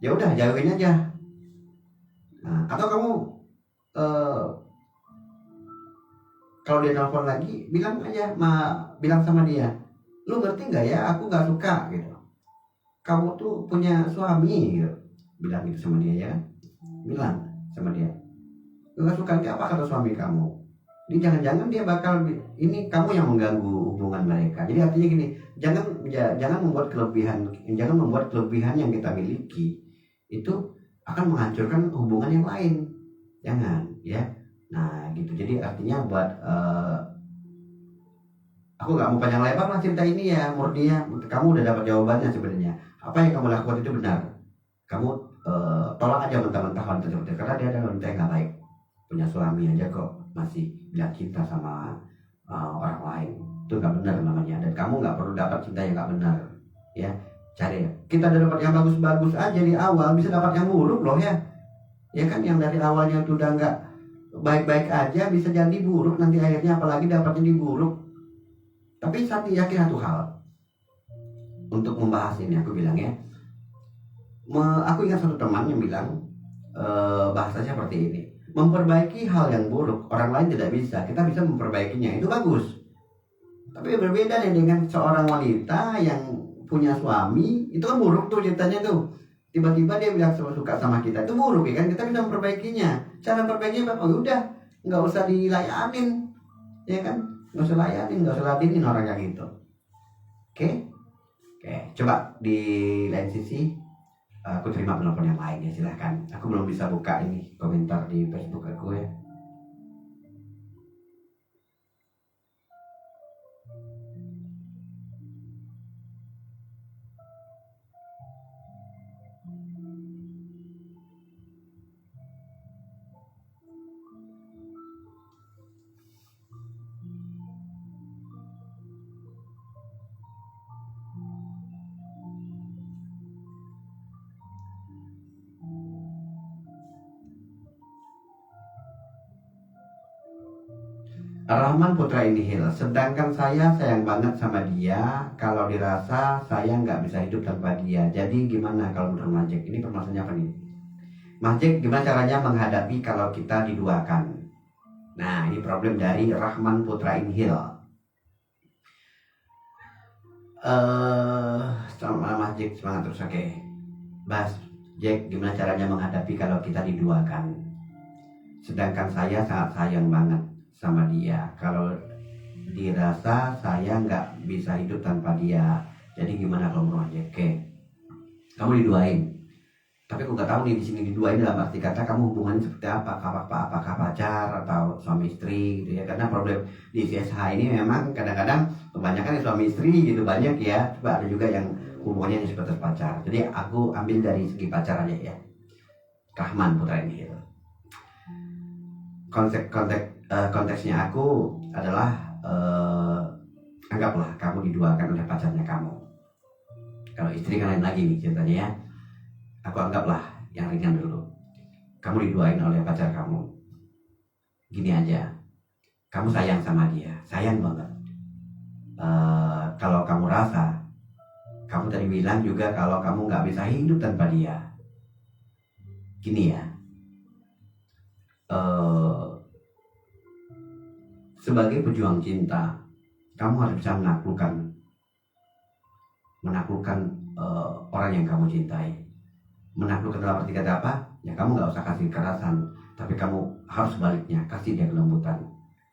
ya udah jauhin aja. Nah, atau kamu kalau dia nelfon lagi, bilang aja, bilang sama dia, lu ngerti nggak ya, aku nggak suka gitu. Kamu tuh punya suami gitu. Bilang gitu sama dia ya. Bilang sama dia, lu nggak suka apa kata suami kamu. Ini jangan-jangan dia bakal, ini kamu yang mengganggu hubungan mereka. Jadi artinya gini, jangan membuat kelebihan yang kita miliki itu akan menghancurkan hubungan yang lain. Jangan ya. Nah gitu, jadi artinya buat aku nggak mau panjang lebar lah cerita ini ya, Murni ya. Kamu udah dapat jawabannya sebenarnya. Apa yang kamu lakukan itu benar. Kamu tolak aja mentah-mentah wanita seperti itu, karena dia adalah wanita yang nggak baik. Punya suami aja kok masih bilang cinta sama orang lain, itu nggak benar namanya. Dan kamu nggak perlu dapat cinta yang nggak benar ya. Cari ya. Kita udah dapat yang bagus-bagus aja di awal, bisa dapat yang buruk loh ya. Ya kan, yang dari awalnya tuh udah nggak baik-baik aja bisa jadi buruk nanti akhirnya, apalagi dapatnya di buruk. Tapi saya yakin satu hal. Untuk membahas ini aku bilang ya. Aku ingat satu teman yang bilang bahasanya seperti ini. Memperbaiki hal yang buruk orang lain tidak bisa, kita bisa memperbaikinya, itu bagus. Tapi berbeda nih dengan seorang wanita yang punya suami, itu kan buruk tuh ceritanya tuh. Tiba-tiba dia bilang suka sama kita, itu buruk ya kan, kita bisa memperbaikinya. Cara memperbaikinya apa? Oh, udah, nggak usah dilayanin, ya kan? Nggak usah layanin, nggak usah ladenin orang yang itu. Oke, coba di lain sisi, aku terima penelpon yang lain ya, silahkan. Aku belum bisa buka ini komentar di Facebook aku ya. Rahman Putra Inhil, sedangkan saya sayang banget sama dia. Kalau dirasa saya nggak bisa hidup tanpa dia. Jadi gimana kalau menurut Mas Jack? Ini permasalahannya apa nih? Mas Jack, gimana caranya menghadapi kalau kita diduakan? Nah, ini problem dari Rahman Putra Inhil. Sama Mas Jack, semangat terus, oke. Mas Jack, gimana caranya menghadapi kalau kita diduakan? Sedangkan saya sangat sayang banget sama dia. Kalau dirasa saya nggak bisa hidup tanpa dia. Jadi gimana kalau menurut Jack? Oke, kamu diduain. Tapi aku nggak tahu nih di sini diduain dalam arti kata kamu hubungannya seperti apa? Apakah pacar atau suami istri gitu ya? Karena problem di CSH ini memang kadang-kadang kebanyakan suami istri gitu banyak ya. Coba ada juga yang hubungannya seperti pacar. Jadi aku ambil dari segi pacar aja ya. Rahman Putra ini. Konteksnya aku adalah anggaplah kamu diduakan oleh pacarnya kamu. Kalau istri kan lain lagi nih ceritanya ya. Aku anggaplah yang ringan dulu. Kamu diduain oleh pacar kamu. Gini aja, kamu sayang sama dia, sayang banget. Kalau kamu rasa, kamu tadi bilang juga kalau kamu nggak bisa hidup tanpa dia. Gini ya. Sebagai pejuang cinta, kamu harus bisa menaklukkan orang yang kamu cintai. Menaklukkan dalam arti kata apa? Ya kamu nggak usah kasih kekerasan, tapi kamu harus sebaliknya kasih dia kelembutan,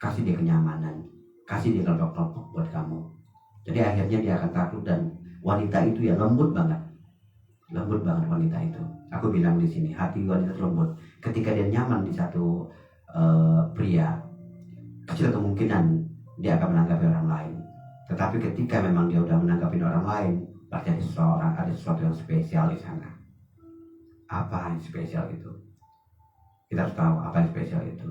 kasih dia kenyamanan, kasih dia kelompok-kelompok buat kamu. Jadi akhirnya dia akan takluk, dan wanita itu ya lembut banget wanita itu. Aku bilang di sini hati wanita lembut. Ketika dia nyaman di satu pria, kecil kemungkinan dia akan menanggapi orang lain. Tetapi ketika memang dia udah menanggapi orang lain, pasti ada sesuatu yang spesial di sana. Apa yang spesial itu? Kita harus tahu apa yang spesial itu.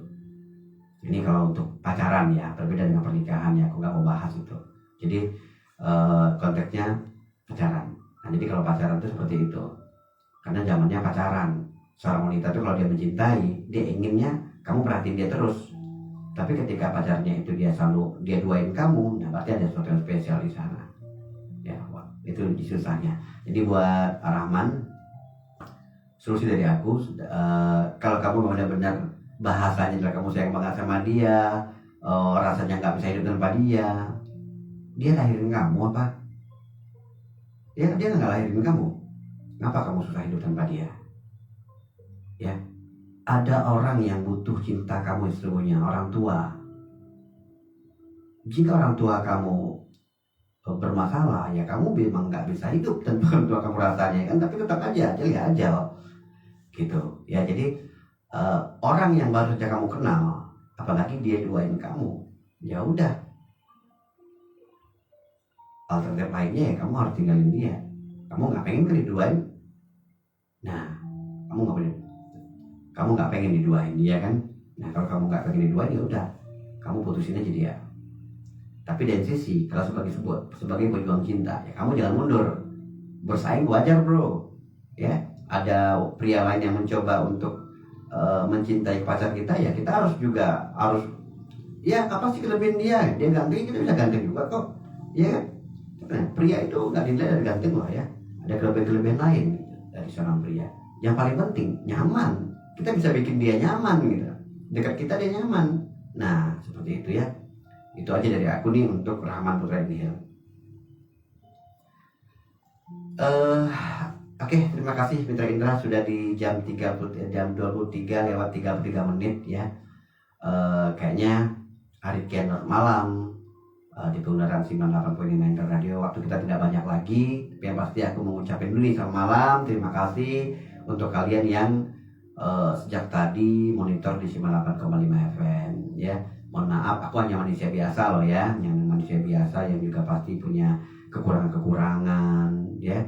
Ini kalau untuk pacaran ya, berbeda dengan pernikahan ya, aku nggak mau bahas itu. Jadi konteksnya pacaran. Nah, jadi kalau pacaran itu seperti itu. Karena zamannya pacaran, seorang wanita itu kalau dia mencintai, dia inginnya kamu perhatiin dia terus. Tapi ketika pacarnya itu dia duain kamu, nah berarti ada sesuatu yang spesial di sana. Ya, itu susahnya. Jadi buat Rahman, solusi dari aku, kalau kamu benar-benar bahasanya adalah kamu sayang banget sama dia, rasanya nggak bisa hidup tanpa dia lahirin kamu apa? Dia nggak lahirin kamu. Kenapa kamu susah hidup tanpa dia? Ya, ada orang yang butuh cinta kamu sesungguhnya, orang tua. Jika orang tua kamu bermasalah, ya kamu memang nggak bisa hidup tanpa orang tua kamu rasanya kan, tapi tetap aja gitu ya. Jadi orang yang baru saja kamu kenal, apalagi dia duain kamu, ya udah, alternatif lainnya ya kamu harus tinggalin dia. Kamu nggak pengen kan diduain, nah kamu nggak pengen diduain dia kan. Nah kalau kamu nggak pengen diduain, ya udah, kamu putusin aja dia. Tapi dari sisi kalau sebagai pejuang cinta, ya kamu jangan mundur. bersaing wajar bro, ya. Ada pria lain yang mencoba untuk mencintai pacar kita, ya kita harus ya apa sih kelebihan dia ganteng, kita bisa ganteng juga kok, ya kan? Nah, pria itu nggak dinilai dari ganteng loh ya, ada kelebihan lain dari seorang pria. Yang paling penting nyaman, kita bisa bikin dia nyaman gitu, dekat kita dia nyaman. Nah seperti itu ya. Itu aja dari aku nih untuk Rahman Putra Nihil. Oke, terima kasih Mitra Indra, sudah di jam 23 lewat 33 menit ya. Kayaknya hari kian malam di bundaran 98.5 Radio. Waktu kita tidak banyak lagi, tapi yang pasti aku mengucapkan dulu nih selamat malam. Terima kasih untuk kalian yang sejak tadi monitor di 98,5 FM ya. Mohon maaf, aku hanya manusia biasa loh ya, yang manusia biasa yang juga pasti punya kekurangan ya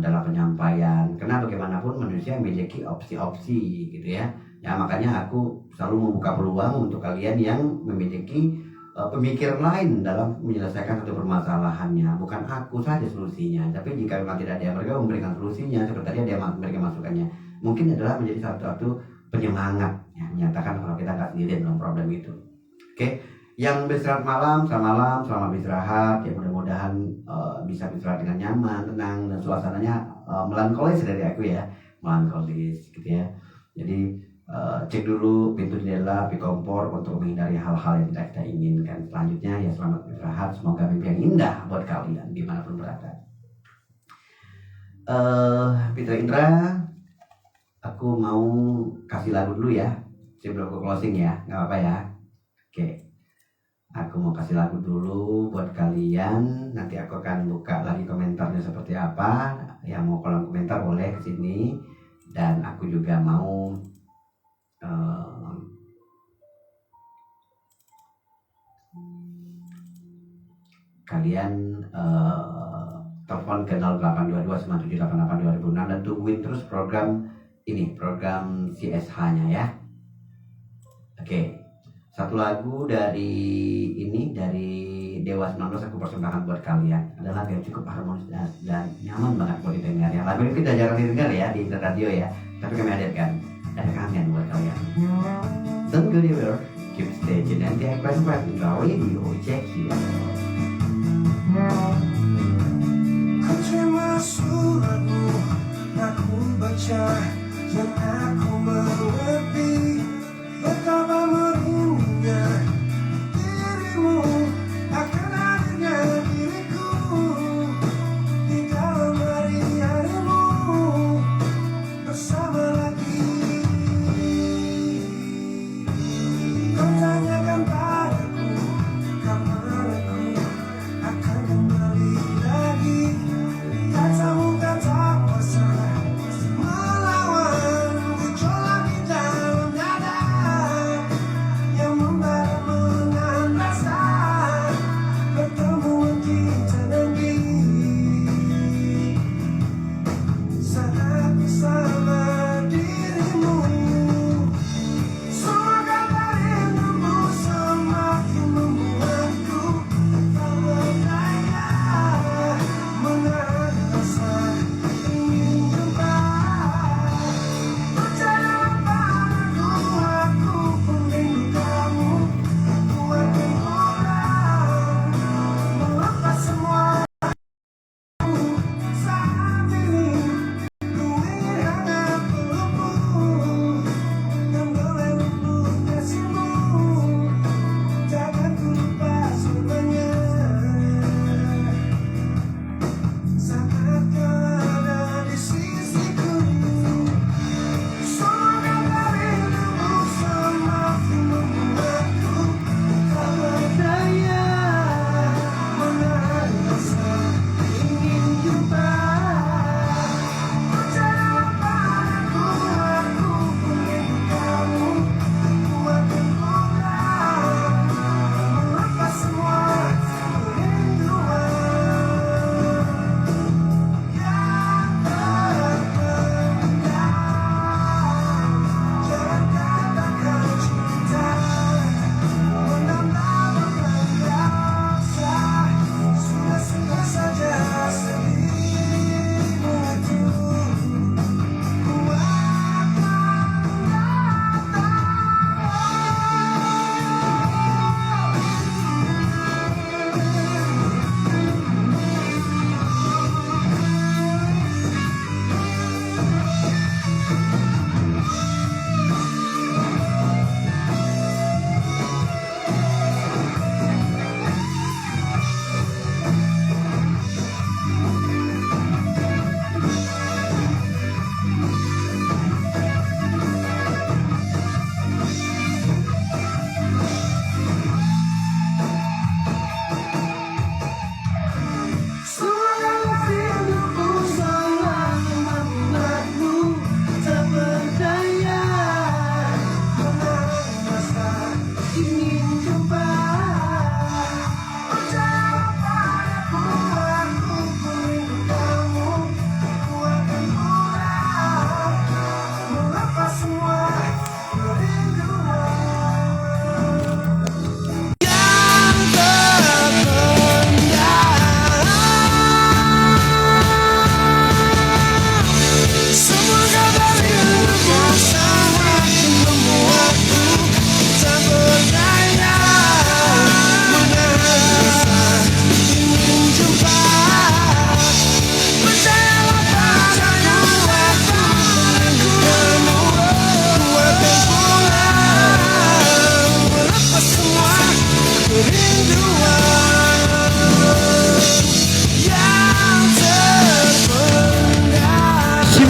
dalam penyampaian. Karena bagaimanapun manusia memiliki opsi-opsi gitu ya. Ya makanya aku selalu membuka peluang untuk kalian yang memiliki pemikiran lain dalam menyelesaikan satu permasalahannya. Bukan aku saja solusinya, tapi jika memang tidak ada yang mereka memberikan solusinya, seperti tadi ada yang memberikan masukannya, mungkin adalah menjadi satu penyemangat ya, menyatakan kalau kita nggak sendiri dalam problem itu. Oke, yang beristirahat malam, selamat beristirahat ya, mudah-mudahan bisa beristirahat dengan nyaman, tenang, dan suasananya melankolis dari aku ya, melankolis gitu ya. Jadi cek dulu pintu jendela, api kompor untuk menghindari hal-hal yang tidak kita inginkan. Selanjutnya ya selamat beristirahat, semoga mimpi yang indah buat kalian dimanapun berada. Mitra Indra, aku mau kasih lagu dulu ya sebelum aku closing ya, nggak apa-apa ya. Oke, aku mau kasih lagu dulu buat kalian. Nanti aku akan buka lagi komentarnya seperti apa. Yang mau kolom komentar boleh kesini. Dan aku juga mau kalian telepon ke 0822 9788206 dan tungguin terus program ini, program CSH-nya ya. Oke, satu lagu dari Dewa 19 aku persembahkan buat kalian. Adalah lagu yang cukup harmonis dan nyaman banget buat didengar ya. Lagu ini kita jarang didengar ya di radio ya, tapi kami hadirkan. Ada kangen buat kalian. Don't go anywhere, keep stay tuned and the Aquarius Indra Radio, check you. Ku terima suratmu, aku baca dan aku mengerti betapa merindunya dirimu akan hadirnya diriku di dalam hari-harimu bersama lagi. Kau tanyakan padaku kapan aku akan kembali lagi. Katamu kata kuasa melawan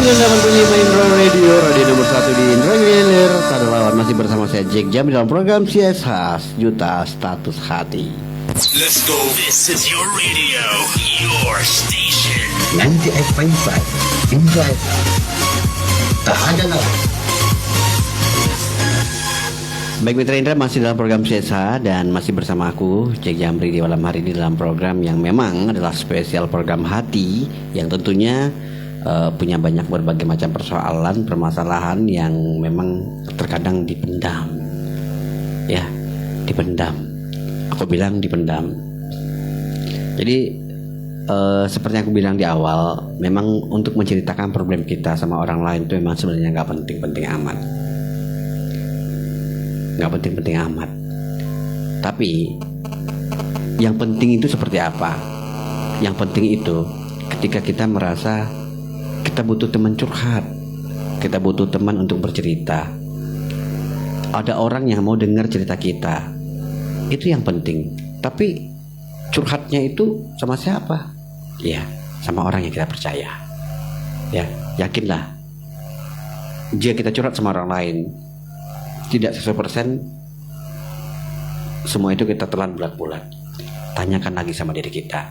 98.5 Indra Radio, radio nomor 1 di Indra Gilir. Tak ada lawan, masih bersama saya Jack Jam dalam program CS Khas Juta Status Hati. Let's go. This is your radio, your station. 98.5 Indra. Tak ada lawan. Baik Mitra Indra, masih dalam program CSH dan masih bersama aku Jack Jamri di malam hari ini dalam program yang memang adalah spesial program hati yang tentunya punya banyak berbagai macam persoalan, permasalahan yang memang terkadang dipendam. Ya, dipendam. Aku bilang dipendam. Jadi seperti yang aku bilang di awal, memang untuk menceritakan problem kita sama orang lain itu memang sebenarnya nggak penting-penting amat. Nggak penting-penting amat. Tapi yang penting itu seperti apa? Yang penting itu ketika kita merasa kita butuh teman curhat, kita butuh teman untuk bercerita, ada orang yang mau dengar cerita kita, itu yang penting. Tapi curhatnya itu sama siapa? Ya, sama orang yang kita percaya. Ya, yakinlah, jika kita curhat sama orang lain tidak 100%, semua itu kita telan bulat-bulat. Tanyakan lagi sama diri kita,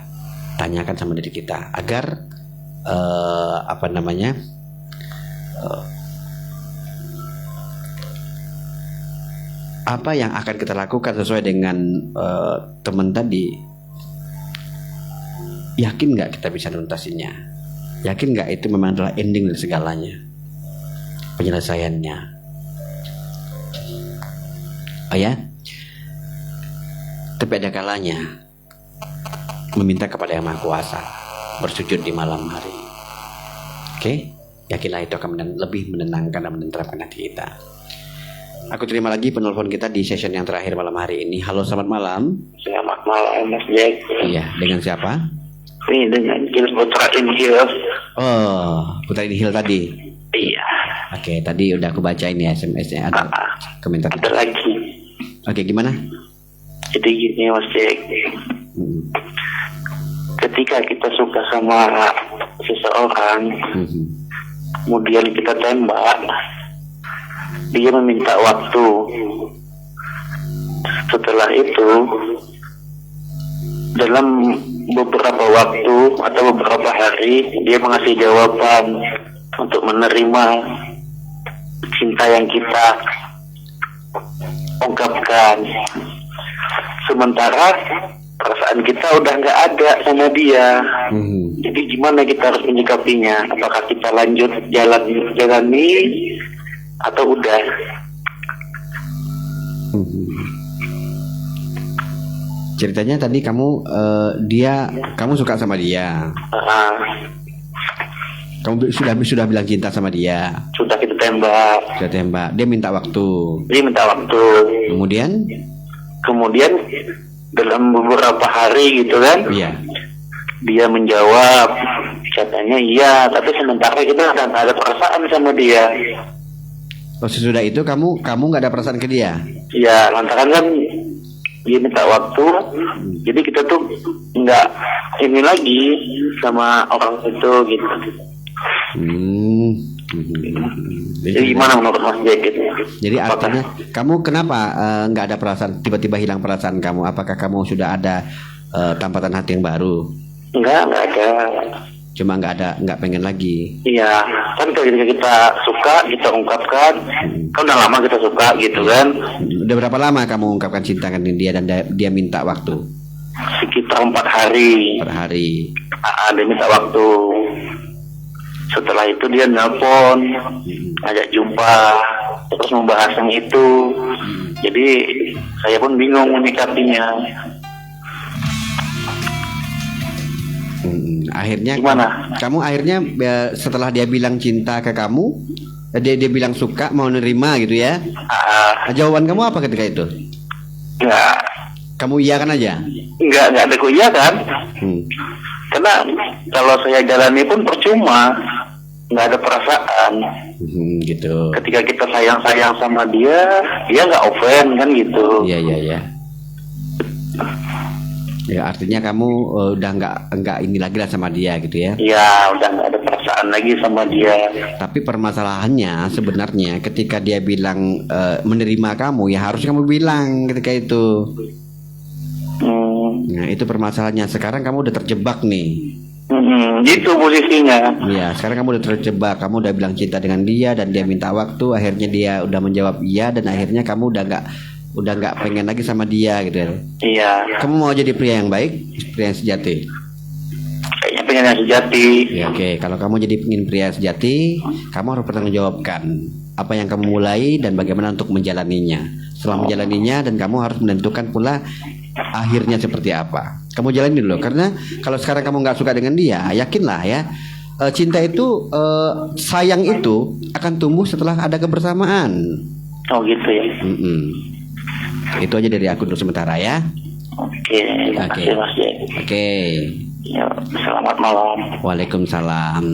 tanyakan sama diri kita agar apa yang akan kita lakukan sesuai dengan teman tadi. Yakin nggak kita bisa nuntasinya? Yakin nggak itu memang adalah ending dari segalanya, penyelesaiannya? Oh ya, tapi ada kalanya meminta kepada Yang Maha Kuasa, bersujud di malam hari. Oke, yakinlah itu akan lebih menenangkan dan menenteramkan hati kita. Aku terima lagi penelpon kita di session yang terakhir malam hari ini. Halo, selamat malam. Selamat malam Mas Jack. Iya, dengan siapa? Ini dengan Gil Putra Inhil. Oh, Putra Inhil tadi. Iya. Oke, tadi udah aku bacain ya SMS-nya, ada komentar. Ada lagi. Oke, gimana? Jadi gini Mas Jack. Ketika kita suka sama seseorang, kemudian kita tembak, dia meminta waktu. Setelah itu, dalam beberapa waktu atau beberapa hari, dia mengasih jawaban untuk menerima cinta yang kita ungkapkan. Sementara perasaan kita udah nggak ada sama dia. Jadi gimana kita harus menyikapinya? Apakah kita lanjut jalani atau udah? Ceritanya tadi kamu kamu suka sama dia. Kamu sudah bilang cinta sama dia. Sudah kita tembak. Sudah tembak. Dia minta waktu. Dia minta waktu. Kemudian dalam beberapa hari gitu kan, iya, dia menjawab katanya iya, tapi sementara kita nggak ada perasaan sama dia. Oh, sesudah itu kamu nggak ada perasaan ke dia? Iya, lantaran kan dia minta waktu, jadi kita tuh nggak ini lagi sama orang itu gitu. Jadi gimana menurut Mas Jack gitu? Jadi artinya kamu kenapa nggak ada perasaan, tiba-tiba hilang perasaan kamu? Apakah kamu sudah ada tampatan hati yang baru? Enggak ada. Cuma nggak pengen lagi. Iya, kan ketika kita suka, kita ungkapkan. Kan udah lama kita suka gitu kan. Udah berapa lama kamu ungkapkan cinta kan dia dan dia minta waktu? Sekitar 4 hari. 4 hari. Dia minta waktu. Setelah itu dia nelpon, ajak jumpa, terus membahas yang itu. Jadi saya pun bingung menyikapinya. Akhirnya gimana? Kamu akhirnya setelah dia bilang cinta ke kamu, dia bilang suka, mau nerima gitu ya? Jawaban kamu apa ketika itu? Enggak. Kamu iya kan aja? Enggak ada iya kan? Karena kalau saya jalani pun percuma, nggak ada perasaan. Gitu. Ketika kita sayang sama dia nggak offend kan gitu. Iya. Ya artinya kamu udah nggak ini lagi lah sama dia gitu ya? Iya, udah nggak ada perasaan lagi sama dia. Tapi permasalahannya sebenarnya ketika dia bilang menerima kamu, ya harus kamu bilang ketika itu. Nah itu permasalahannya. Sekarang kamu udah terjebak nih. Gitu posisinya. Iya, sekarang kamu udah terjebak. Kamu udah bilang cinta dengan dia dan dia minta waktu. Akhirnya dia udah menjawab iya dan akhirnya kamu udah nggak pengen lagi sama dia gitu ya. Iya. Kamu mau jadi pria yang baik, pria yang sejati? Kayaknya pengen yang sejati. Ya, oke. Kalau kamu jadi ingin pria yang sejati, kamu harus bertanggungjawabkan apa yang kamu mulai dan bagaimana untuk menjalaninya. Setelah menjalaninya dan kamu harus menentukan pula akhirnya seperti apa. Kamu jalani dulu, karena kalau sekarang kamu nggak suka dengan dia, yakinlah ya, cinta itu, sayang itu akan tumbuh setelah ada kebersamaan. Oh gitu ya. Itu aja dari aku dulu sementara ya. Oke. Terima kasih Mas Jack. Oke. Ya, selamat malam. Waalaikumsalam.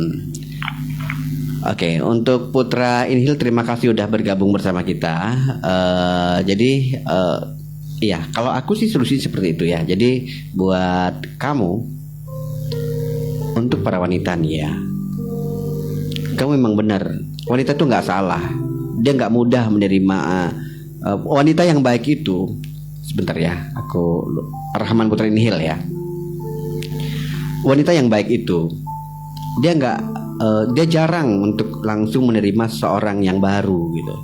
Oke, untuk Putra Inhil terima kasih udah bergabung bersama kita. Jadi iya, kalau aku sih solusi seperti itu ya. Jadi buat kamu, untuk para wanita nih ya, kamu memang benar, wanita tuh nggak salah. Dia nggak mudah menerima. Wanita yang baik itu, sebentar ya, aku Rahman Putra Inhil ya. Wanita yang baik itu, dia jarang untuk langsung menerima seorang yang baru gitu.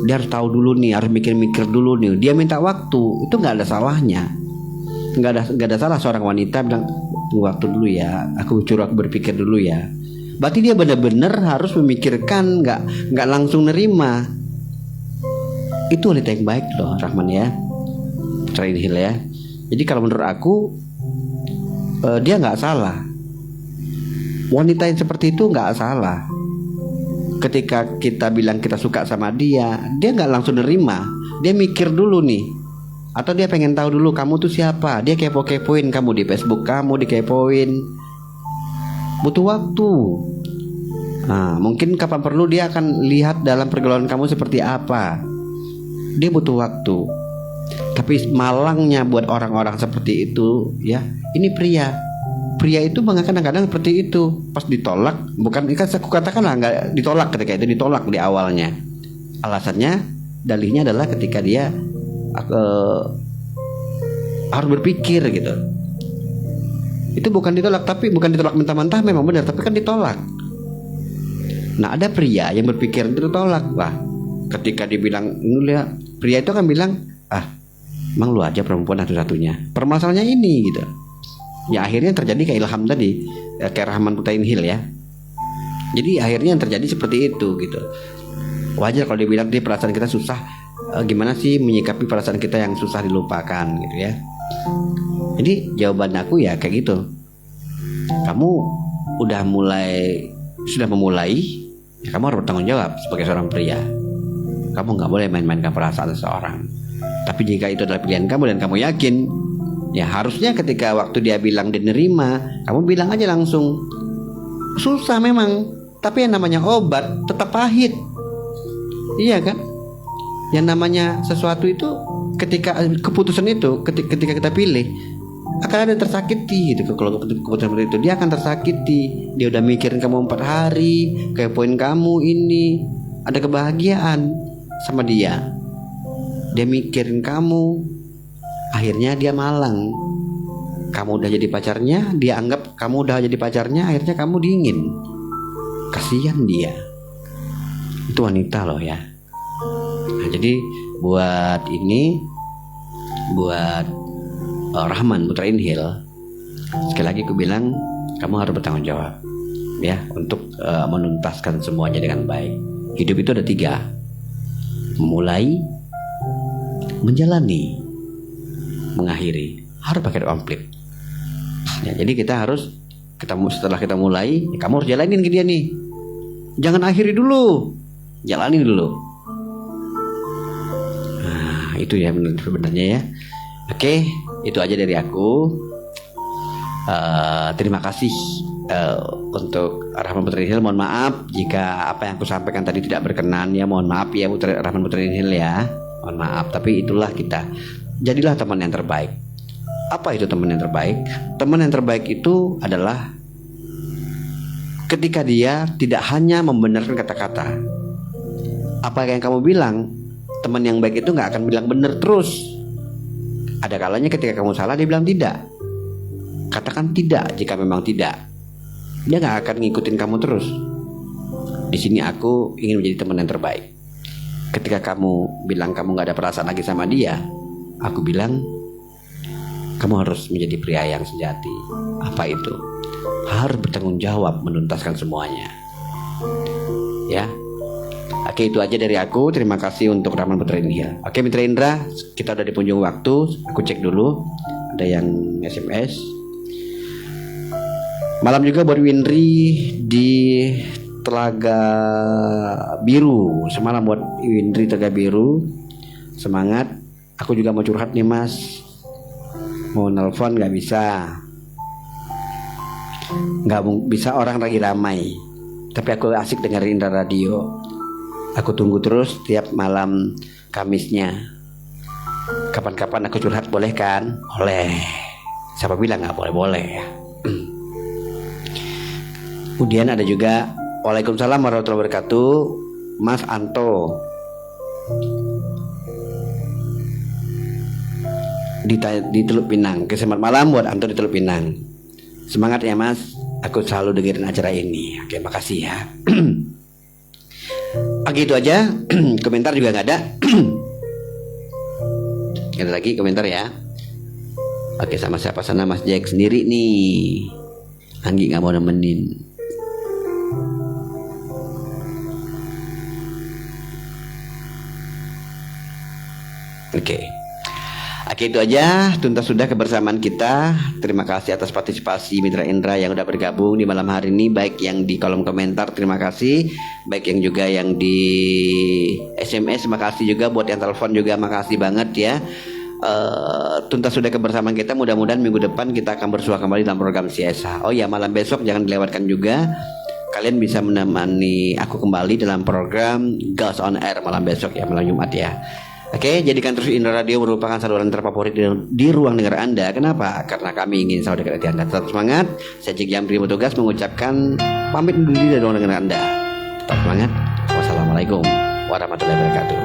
Dia harus tahu dulu nih, harus mikir-mikir dulu nih. Dia minta waktu, itu nggak ada salahnya. Nggak ada salah seorang wanita bilang tunggu waktu dulu ya, aku berpikir dulu ya. Berarti dia benar-benar harus memikirkan, nggak langsung nerima. Itu wanita yang baik loh, Rahman ya, Putra Inhil ya. Jadi kalau menurut aku dia nggak salah. Wanita yang seperti itu nggak salah. Ketika kita bilang kita suka sama dia nggak langsung nerima. Dia mikir dulu nih, atau dia pengen tahu dulu kamu tuh siapa. Dia kepo-kepoin kamu di Facebook, kamu dikepoin. Butuh waktu. Nah, mungkin kapan perlu dia akan lihat dalam pergaulan kamu seperti apa. Dia butuh waktu. Tapi malangnya buat orang-orang seperti itu ya, ini pria itu kadang-kadang seperti itu. Pas ditolak, bukan kan aku katakan lah nggak ditolak, ketika itu ditolak di awalnya, alasannya dalihnya adalah ketika dia harus berpikir gitu. Itu bukan ditolak, tapi bukan ditolak mentah-mentah, memang benar, tapi kan ditolak. Nah ada pria yang berpikir ditolak. Wah, ketika dibilang lihat, pria itu akan bilang, emang lu aja perempuan satu-satunya. Permasalahannya ini gitu. Ya akhirnya terjadi kayak Ilham tadi, kayak Rahman Putra Inhil ya. Jadi akhirnya yang terjadi seperti itu gitu. Wajar kalau dibilang dia perasaan kita susah, gimana sih menyikapi perasaan kita yang susah dilupakan gitu ya. Jadi jawaban aku ya kayak gitu. Kamu sudah memulai, ya kamu harus bertanggung jawab sebagai seorang pria. Kamu nggak boleh main-mainkan perasaan seseorang. Tapi jika itu adalah pilihan kamu dan kamu yakin, ya harusnya ketika waktu dia bilang dia nerima, kamu bilang aja langsung. Susah memang, tapi yang namanya obat tetap pahit. Iya kan? Yang namanya sesuatu itu, ketika keputusan itu, ketika kita pilih, akan ada tersakiti gitu. Kalau keputusan seperti itu, dia akan tersakiti. Dia udah mikirin kamu 4 hari, kepoin kamu ini, ada kebahagiaan sama dia. Dia mikirin kamu, akhirnya dia malang. Kamu udah jadi pacarnya, dia anggap kamu udah jadi pacarnya, akhirnya kamu dingin. Kasihan dia. Itu wanita loh ya. Nah, jadi buat Rahman Putra Inhil, sekali lagi aku bilang kamu harus bertanggung jawab ya, untuk menuntaskan semuanya dengan baik. Hidup itu ada 3: memulai, menjalani, mengakhiri. Harus pakai konflik ya. Jadi kita harus setelah kita mulai, ya kamu harus jalanin ke dia nih. Jangan akhiri dulu, jalanin dulu. Nah itu ya sebenarnya ya. Oke, itu aja dari aku. Terima kasih untuk Rahman Putra Inhil. Mohon maaf jika apa yang aku sampaikan tadi tidak berkenan ya. Mohon maaf ya Rahman Putra Inhil ya. Mohon maaf, tapi itulah kita. Jadilah teman yang terbaik. Apa itu teman yang terbaik? Teman yang terbaik itu adalah ketika dia tidak hanya membenarkan kata-kata. Apa yang kamu bilang, teman yang baik itu gak akan bilang benar terus. Ada kalanya ketika kamu salah dia bilang tidak. Katakan tidak jika memang tidak. Dia gak akan ngikutin kamu terus. Di sini aku ingin menjadi teman yang terbaik. Ketika kamu bilang kamu gak ada perasaan lagi sama dia, aku bilang kamu harus menjadi pria yang sejati. Apa itu? Harus bertanggung jawab menuntaskan semuanya. Ya. Oke, itu aja dari aku. Terima kasih untuk Rahman Putra Indra. Oke Mitra Indra, kita udah di penghujung waktu. Aku cek dulu ada yang SMS. Malam juga buat Winry di Telaga Biru. Semalam buat Winry Telaga Biru. Semangat. Aku juga mau curhat nih Mas. Mau nelpon gak bisa. Gak bisa, orang lagi ramai. Tapi aku asik dengerin Indra Radio. Aku tunggu terus tiap malam Kamisnya. Kapan-kapan aku curhat boleh kan? Boleh. Siapa bilang gak boleh-boleh ya. Kemudian ada juga Waalaikumsalam warahmatullahi wabarakatuh, Mas Anto di Teluk Pinang. Selamat malam buat Anto di Teluk Pinang. Semangat ya Mas, aku selalu dengerin acara ini. Oke, makasih ya. Oke, itu aja. Komentar juga gak ada. Ada lagi komentar ya. Oke, sama siapa sana? Mas Jack sendiri nih. Anggi gak mau nemenin. Oke, itu aja. Tuntas sudah kebersamaan kita. Terima kasih atas partisipasi Mitra Indra yang udah bergabung di malam hari ini, baik yang di kolom komentar, terima kasih, baik yang juga yang di SMS, terima kasih juga, buat yang telepon juga makasih banget ya. Tuntas sudah kebersamaan kita. Mudah-mudahan minggu depan kita akan bersua kembali dalam program CSA. Oh ya, malam besok jangan dilewatkan juga. Kalian bisa menemani aku kembali dalam program Girls on Air malam besok ya, malam Jumat ya. Oke, jadikan terus Indra Radio merupakan saluran terfavorit di ruang dengar Anda. Kenapa? Karena kami ingin selalu dekat hati Anda. Tetap semangat. Saya Cik Jamri bertugas mengucapkan pamit undur diri dari ruang dengar Anda. Tetap semangat. Wassalamualaikum warahmatullahi wabarakatuh.